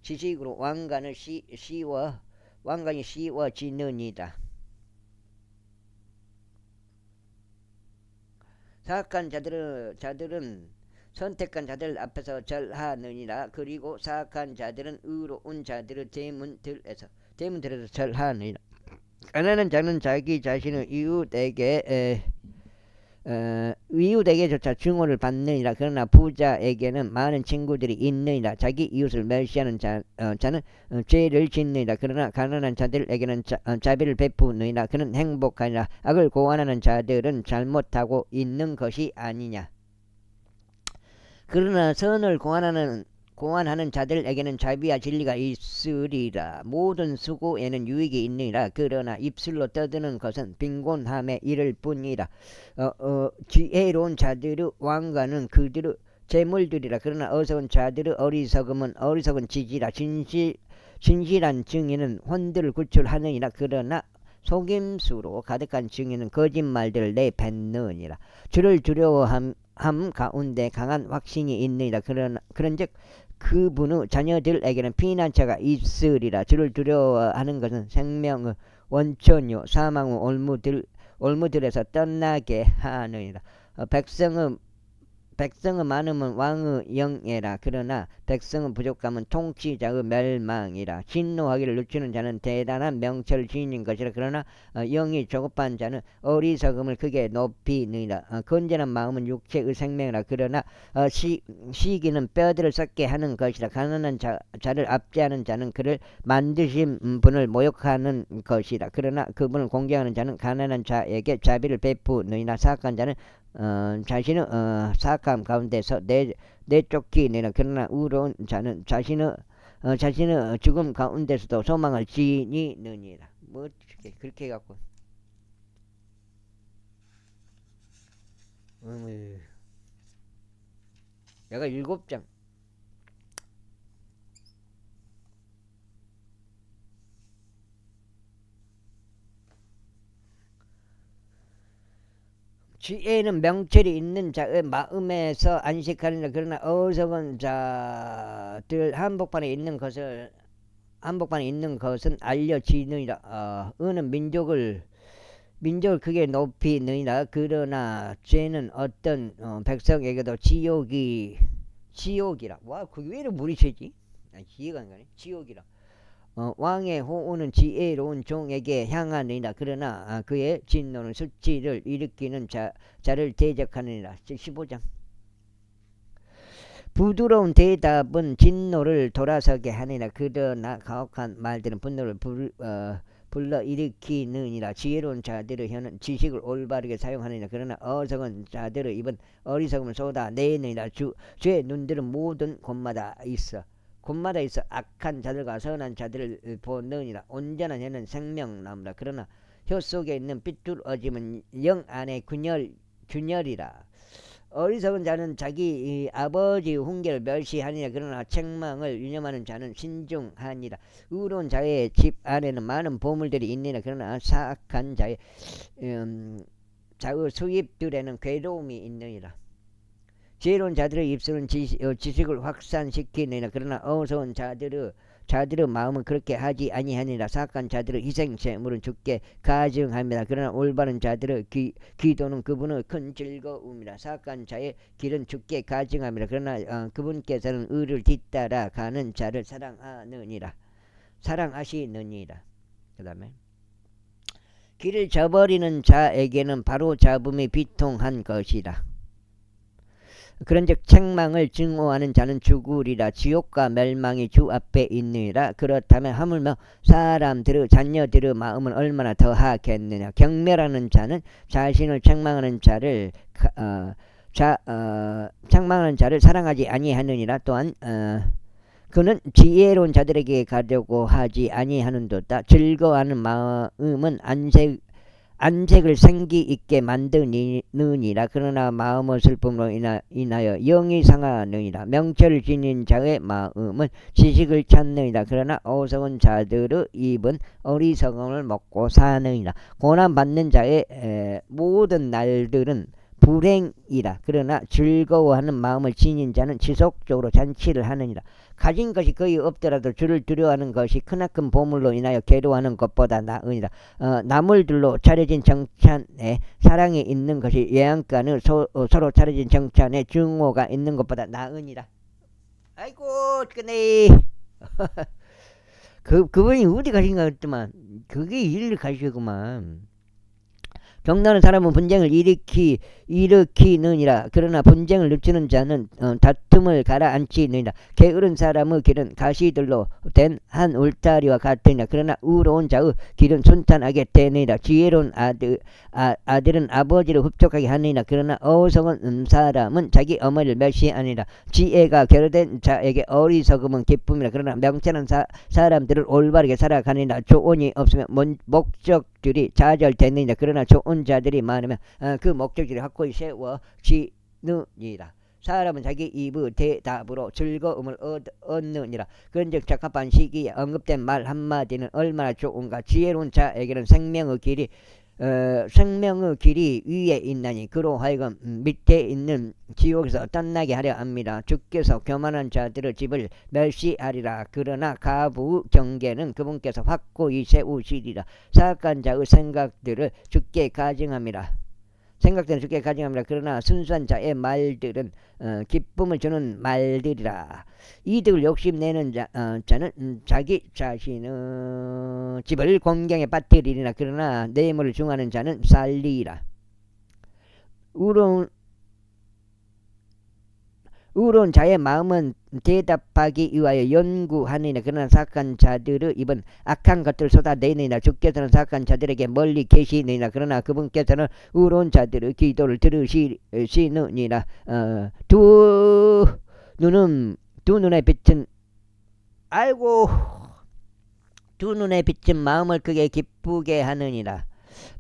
지식으로 왕관이 씌워지느니라. 사악한 자들은 선택한 자들 앞에서 절하느니라. 그리고 사악한 자들은 의로운 자들의 대문들에서 절하느니라. 가난한 자는 자기 자신의 이웃에게조차 증오를 받느니라. 그러나 부자에게는 많은 친구들이 있느니라. 자기 이웃을 멸시하는 자는 죄를 짓느니라. 그러나 가난한 자들에게는 자비를 베푸느니라. 그는 행복하니라. 악을 고안하는 자들은 잘못하고 있는 것이 아니냐. 그러나 선을 고안하는 자들에게는 자비와 진리가 있으리라. 모든 수고에는 유익이 있느니라. 그러나 입술로 떠드는 것은 빈곤함에 이를 뿐이라. 지혜로운 자들의 왕관은 그들의 재물들이라. 그러나 어리석은 자들의 어리석음은 어리석은 지지라. 진실한 증인은 혼들을 구출하느니라. 그러나 속임수로 가득한 증인은 거짓말들을 내뱉느니라. 주를 두려워함 가운데 강한 확신이 있느니라. 그런즉 그분의 자녀들에게는 피난처가 있으리라. 주를 두려워하는 것은 생명의 원천이요 사망의 올무들에서 떠나게 하느니라. 백성의 많음은 왕의 영예라. 그러나 백성의 부족함은 통치자의 멸망이라. 진노하기를 늦추는 자는 대단한 명철을 지닌 것이라. 그러나 영이 조급한 자는 어리석음을 크게 높이느니라. 건전한 마음은 육체의 생명이라. 그러나 시기는 뼈들을 썩게 하는 것이라. 가난한 자를 압제하는 자는 그를 만드신 분을 모욕하는 것이라. 그러나 그분을 공경하는 자는 가난한 자에게 자비를 베푸느니라. 사악한 자는 자신의 사악함 가운데서 내쫓기느니라. 그러나 의로운 자는 자신의 죽음 가운데서도 소망을 지니느니라. 그렇게 해갖고 내가 7장 지혜는 명철이 있는 자의 마음에서 안식하느니라. 그러나 어리석은 자들 한복판에 있는 것은 알려지느니라. 의는 민족을 크게 높이느니라. 그러나 죄는 어떤 백성에게도 지옥이라. 와, 그게 왜 이렇게 무리치지? 이해가 안 가네. 지옥이라. 왕의 호우는 지혜로운 종에게 향하느니라. 그러나 그의 진노는 수치를 일으키는 자를 대적하느니라. 15장. 부드러운 대답은 진노를 돌아서게 하느니라. 그러나 가혹한 말들은 분노를 불러일으키느니라. 지혜로운 자들의 혀는 지식을 올바르게 사용하느니라. 그러나 어리석은 자들의 입은 어리석음을 쏟아내느니라. 주의 눈들은 모든 곳마다 있어 악한 자들과 선한 자들을 보느니라. 온전한 혀는 생명나무라. 그러나 혀 속에 있는 삐뚤어짐은 영 안에 균열이라. 어리석은 자는 자기 아버지 훈계를 멸시하니라. 그러나 책망을 유념하는 자는 신중하니라. 의로운 자의 집 안에는 많은 보물들이 있느니라. 그러나 사악한 자의 수입들에는 괴로움이 있느니라. 지혜로운 자들의 입술은 지식을 확산시키느니라. 그러나 어리석은 자들의 마음은 그렇게 하지 아니하니라. 사악한 자들의 희생제물은 주께 가증합니다. 그러나 올바른 자들의 기도는 그분의 큰 즐거움이라. 사악한 자의 길은 주께 가증합니다. 그러나 그분께서는 의를 뒤따라 가는 자를 사랑하시느니라. 그 다음에 길을 저버리는 자에게는 바로 잡음이 비통한 것이라. 그런즉 책망을 증오하는 자는 죽으리라. 지옥과 멸망이 주 앞에 있느니라. 그렇다면 하물며 사람들의 자녀들의 마음은 얼마나 더하겠느냐. 경멸하는 자는 자신을 책망하는 자를 사랑하지 아니하느니라. 또한 그는 지혜로운 자들에게 가려고 하지 아니하는도다. 즐거워하는 마음은 안색을 생기 있게 만드느니라. 그러나 마음의 슬픔으로 인하여 영이 상하느니라. 명철을 지닌 자의 마음은 지식을 찾느니라. 그러나 어리석은 자들의 입은 어리석음을 먹고 사느니라. 고난받는 자의 모든 날들은 불행이라. 그러나 즐거워하는 마음을 지닌 자는 지속적으로 잔치를 하느니라. 가진 것이 거의 없더라도 주를 두려워하는 것이 크나큰 보물로 인하여 괴로워하는 것보다 나으니라. 나물들로 차려진 정찬에 사랑이 있는 것이 예양간을 서로 차려진 정찬에 증오가 있는 것보다 나으니라. 아이고 그네. 그분이 어디 가신가 했더만 그게 일을 가시구만. 경나는 사람은 분쟁을 일으키느니라. 그러나 분쟁을 늦추는 자는 다툼을 가라앉히느니라. 게으른 사람의 길은 가시들로 된 한 울타리와 같으니라. 그러나 의로운 자의 길은 순탄하게 되느니라. 지혜로운 아들은 아버지를 흡족하게 하느니라. 그러나 어리석은 사람은 자기 어머니를 멸시하느니라. 지혜가 결여된 자에게 어리석음은 기쁨이라. 그러나 명철한 사람들을 올바르게 살아가느니라. 조언이 없으면 목적들이 좌절되느니라. 그러나 좋은 자들이 많으면 그 목적지를 확고히 세워지느니라. 사람은 자기 입의 대답으로 즐거움을 얻느니라. 그런즉 적합한 시기에 언급된 말 한마디는 얼마나 좋은가. 지혜로운 자에게는 생명의 길이 위에 있나니 그로 하여금 밑에 있는 지옥에서 떠나게 하려 합니다. 주께서 교만한 자들의 집을 멸시하리라. 그러나 가부의 경계는 그분께서 확고히 세우시리라. 사악한 자의 생각들을 주께 가증합니다. 그러나 순수한 자의 말들은 기쁨을 주는 말들이라. 이득을 욕심내는 자는 자기 자신의 집을 곤경에 빠뜨리리라. 그러나 뇌물을 중하는 자는 살리라. 의로운 자의 마음은 대답하기 위하여 연구하느니라. 그러나 사악한 자들의 입은 악한 것들을 쏟아내느니라. 주께서는 사악한 자들에게 멀리 계시느니라. 그러나 그분께서는 의로운 자들의 기도를 들으시느니라. 두 눈의 빛은 아이고 두 눈에 비친 마음을 크게 기쁘게 하느니라.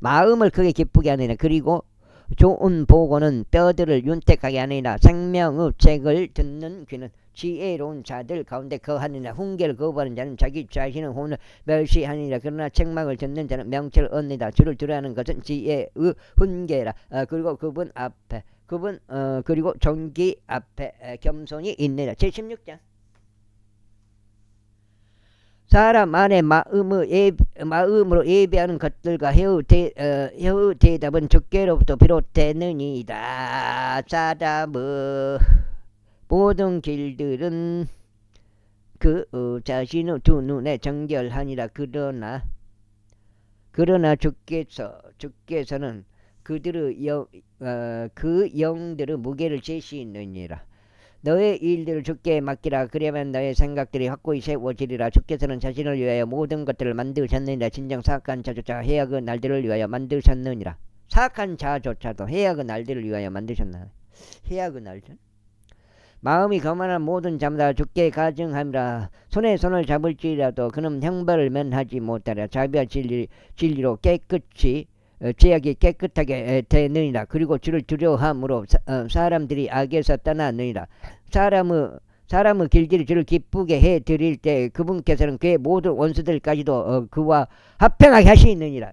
마음을 크게 기쁘게 하느니라. 그리고 좋은 보고는 뼈들을 윤택하게 하느니라. 생명의 책을 듣는 귀는 지혜로운 자들 가운데 거하느니라. 훈계를 거부하는 자는 자기 자신의 혼을 멸시하느니라. 그러나 책망을 듣는 자는 명철을 얻느니라. 주를 두려워하는 것은 지혜의 훈계라. 그리고 그분 앞에 그리고 존귀 앞에 겸손이 있느니라. 제16장. 사람 안에 마음으로 예배하는 것들과 혀의 대답은 주께로부터 비롯되느니라. 사람의 모든 길들은 그 자신의 두 눈에 정결하니라. 그러나 주께서는 그들의 그 영들의 무게를 제시느니라. 너의 일들을 주께 맡기라. 그러면 너의 생각들이 확고히 세워지리라. 주께서는 자신을 위하여 모든 것들을 만드셨느니라. 진정 사악한 자조차 해악의 날들을 위하여 만드셨느니라. 사악한 자조차도 해악의 날들을 위하여 만드셨나. 해악의 날들. 마음이 거만한 모든 자마다 주께 가증함이라. 손에 손을 잡을지라도 그는 형벌을 면하지 못하리라. 자비와 진리로 깨끗이 죄악이 깨끗하게 되느니라. 그리고 주를 두려워함으로 사람들이 악에서 떠나느니라. 사람의 길들이 주를 기쁘게 해 드릴 때 그분께서는 그의 모든 원수들까지도 그와 합평하게 하시느니라.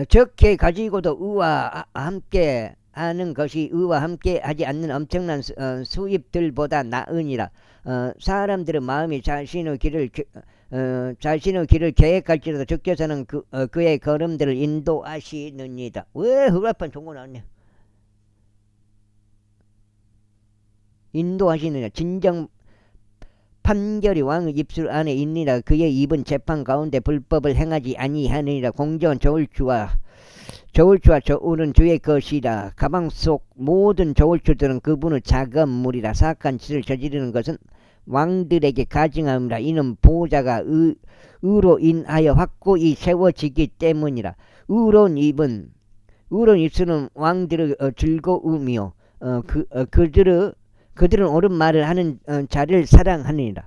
적게 가지고도 의와 함께 하는 것이 의와 함께 하지 않는 엄청난 수입들보다 나으니라. 사람들의 마음이 자신의 길을 계획할지라도 주께서는 그의 걸음들을 인도하시느니라. 왜 후라판 좋은 거 나왔네. 인도하시느니라. 진정 판결이 왕의 입술 안에 있느니라. 그의 입은 재판 가운데 불법을 행하지 아니하느니라. 공정한 저울추와 저울은 주의 것이라. 가방 속 모든 저울추들은 그분의 작업물이라. 사악한 짓을 저지르는 것은 왕들에게 가증함이라. 이는 보호자가 의로 인하여 확고히 세워지기 때문이라. 의로운 입술은 왕들의 즐거움이요 그들은 옳은 말을 하는 자를 사랑하느니라.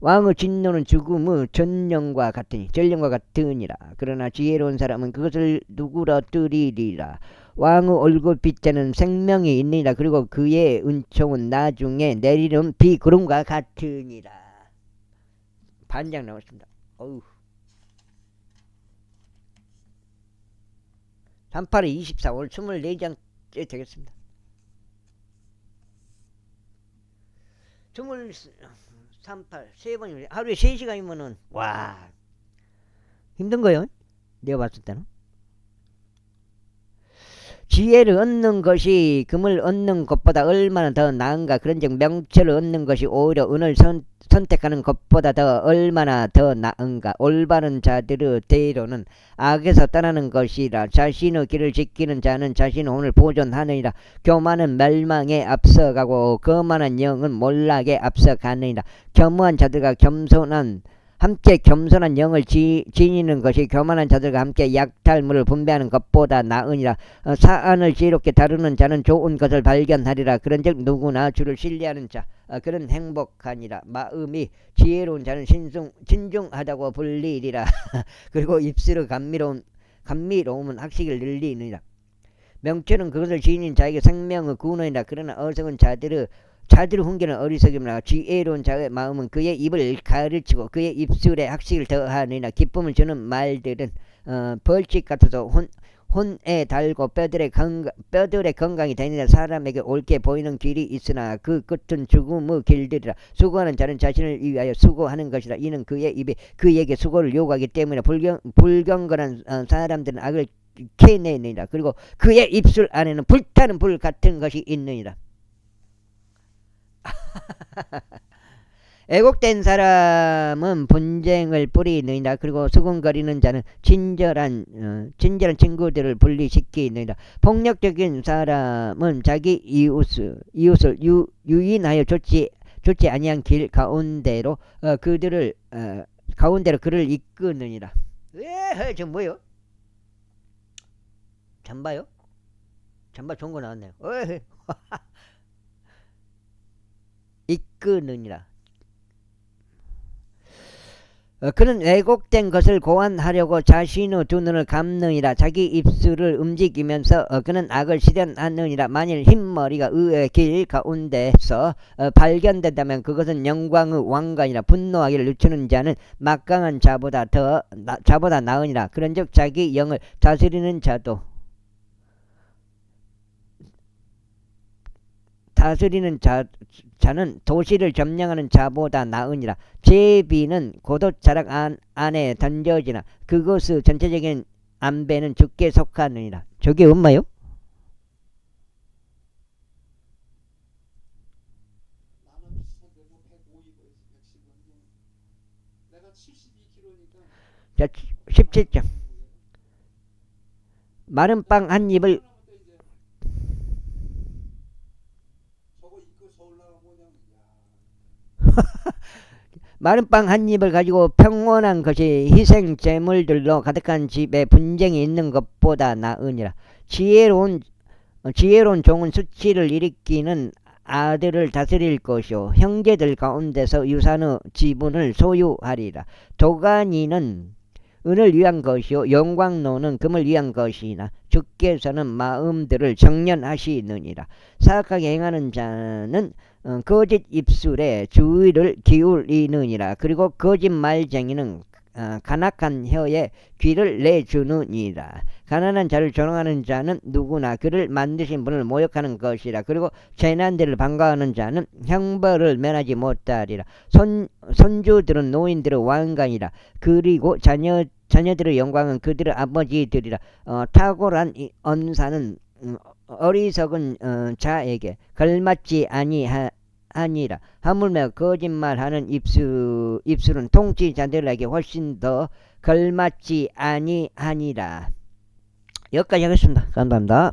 왕의 진노는 죽음의 전령과 같으니라. 그러나 지혜로운 사람은 그것을 누그러뜨리리라. 왕의 얼굴빛에는 생명이 있느니라. 그리고 그의 은총은 나중에 내리는 비구름과 같으니라. 반장 나왔습니다. 어우. 38에 24 오늘 24장째 되겠습니다. 38 3번이면 하루에 3시간이면은 와 힘든 거요. 내가 봤을 때는 지혜를 얻는 것이 금을 얻는 것보다 얼마나 더 나은가. 그런즉 명철을 얻는 것이 오히려 은을 선택하는 것보다 얼마나 더 나은가. 올바른 자들의 대로는 악에서 떠나는 것이라. 자신의 길을 지키는 자는 자신의 혼을 보존하느니라. 교만은 멸망에 앞서가고 거만한 영은 몰락에 앞서가느니라. 겸허한 자들과 함께 겸손한 영을 지니는 것이 교만한 자들과 함께 약탈물을 분배하는 것보다 나으니라. 사안을 지혜롭게 다루는 자는 좋은 것을 발견하리라. 그런즉 누구나 주를 신뢰하는 자 그는 행복하니라. 마음이 지혜로운 자는 진중하다고 불리리라. 그리고 입술의 감미로움은 학식을 늘리느니라. 명철은 그것을 지닌 자에게 생명의 구원이라. 그러나 어리석은 자들의 훈계는 어리석임이라. 지혜로운 자의 마음은 그의 입을 가르치고 그의 입술에 학식을 더하느니라. 기쁨을 주는 말들은 벌칙 같아서 혼에 달고 뼈들의 건강이 되느니라. 사람에게 옳게 보이는 길이 있으나 그 끝은 죽음의 길들이라. 수고하는 자는 자신을 위하여 수고하는 것이라. 이는 그의 입이 그에게 수고를 요구하기 때문에 불경건한 사람들은 악을 캐내느니라. 그리고 그의 입술 안에는 불타는 불 같은 것이 있느니라. 애곡된 사람은 분쟁을 뿌리느니라. 그리고 수군거리는 자는 친절한 친구들을 분리시키느니라. 폭력적인 사람은 자기 이웃을 유인하여 좋지 아니한 길 가운데로 그를 이끄느니라. 저 뭐요? 잠바요? 잠바 좋은 거 나왔네요. 이끄느니라. 그는 왜곡된 것을 고안하려고 자신의 두 눈을 감느니라. 자기 입술을 움직이면서 그는 악을 실현하느니라. 만일 흰머리가 의의 길 가운데서 발견된다면 그것은 영광의 왕관이라. 분노하기를 늦추는 자는 막강한 자보다 나으니라. 그런즉 자기 영을 다스리는 자는 도시를 점령하는 자보다 나으니라. 제비는 고도자락 안에 던져지나 그것의 전체적인 안배는 주께 속하느니라. 저게 엄마요? 자, 17장. 마른 빵 한 입을 마른 빵 한 입을 가지고 평온한 것이 희생 제물들로 가득한 집에 분쟁이 있는 것보다 나으니라. 지혜로운 종은 수치를 일으키는 아들을 다스릴 것이요 형제들 가운데서 유산의 지분을 소유하리라. 도가니는 은을 위한 것이요 영광로는 금을 위한 것이나 주께서는 마음들을 정련하시느니라. 사악하게 행하는 자는 거짓 입술에 주의를 기울이느니라. 그리고 거짓말쟁이는 간악한 혀에 귀를 내주느니라. 가난한 자를 조롱하는 자는 누구나 그를 만드신 분을 모욕하는 것이라. 그리고 재난들을 반가워하는 자는 형벌을 면하지 못하리라. 손주들은 노인들의 왕관이라. 그리고 자녀들의 영광은 그들의 아버지들이라. 탁월한 언사는 어리석은 자에게 걸맞지 아니라. 하물며 거짓말하는 입술은 통치자들에게 훨씬 더 걸맞지 아니하니라. 여기까지 하겠습니다. 감사합니다.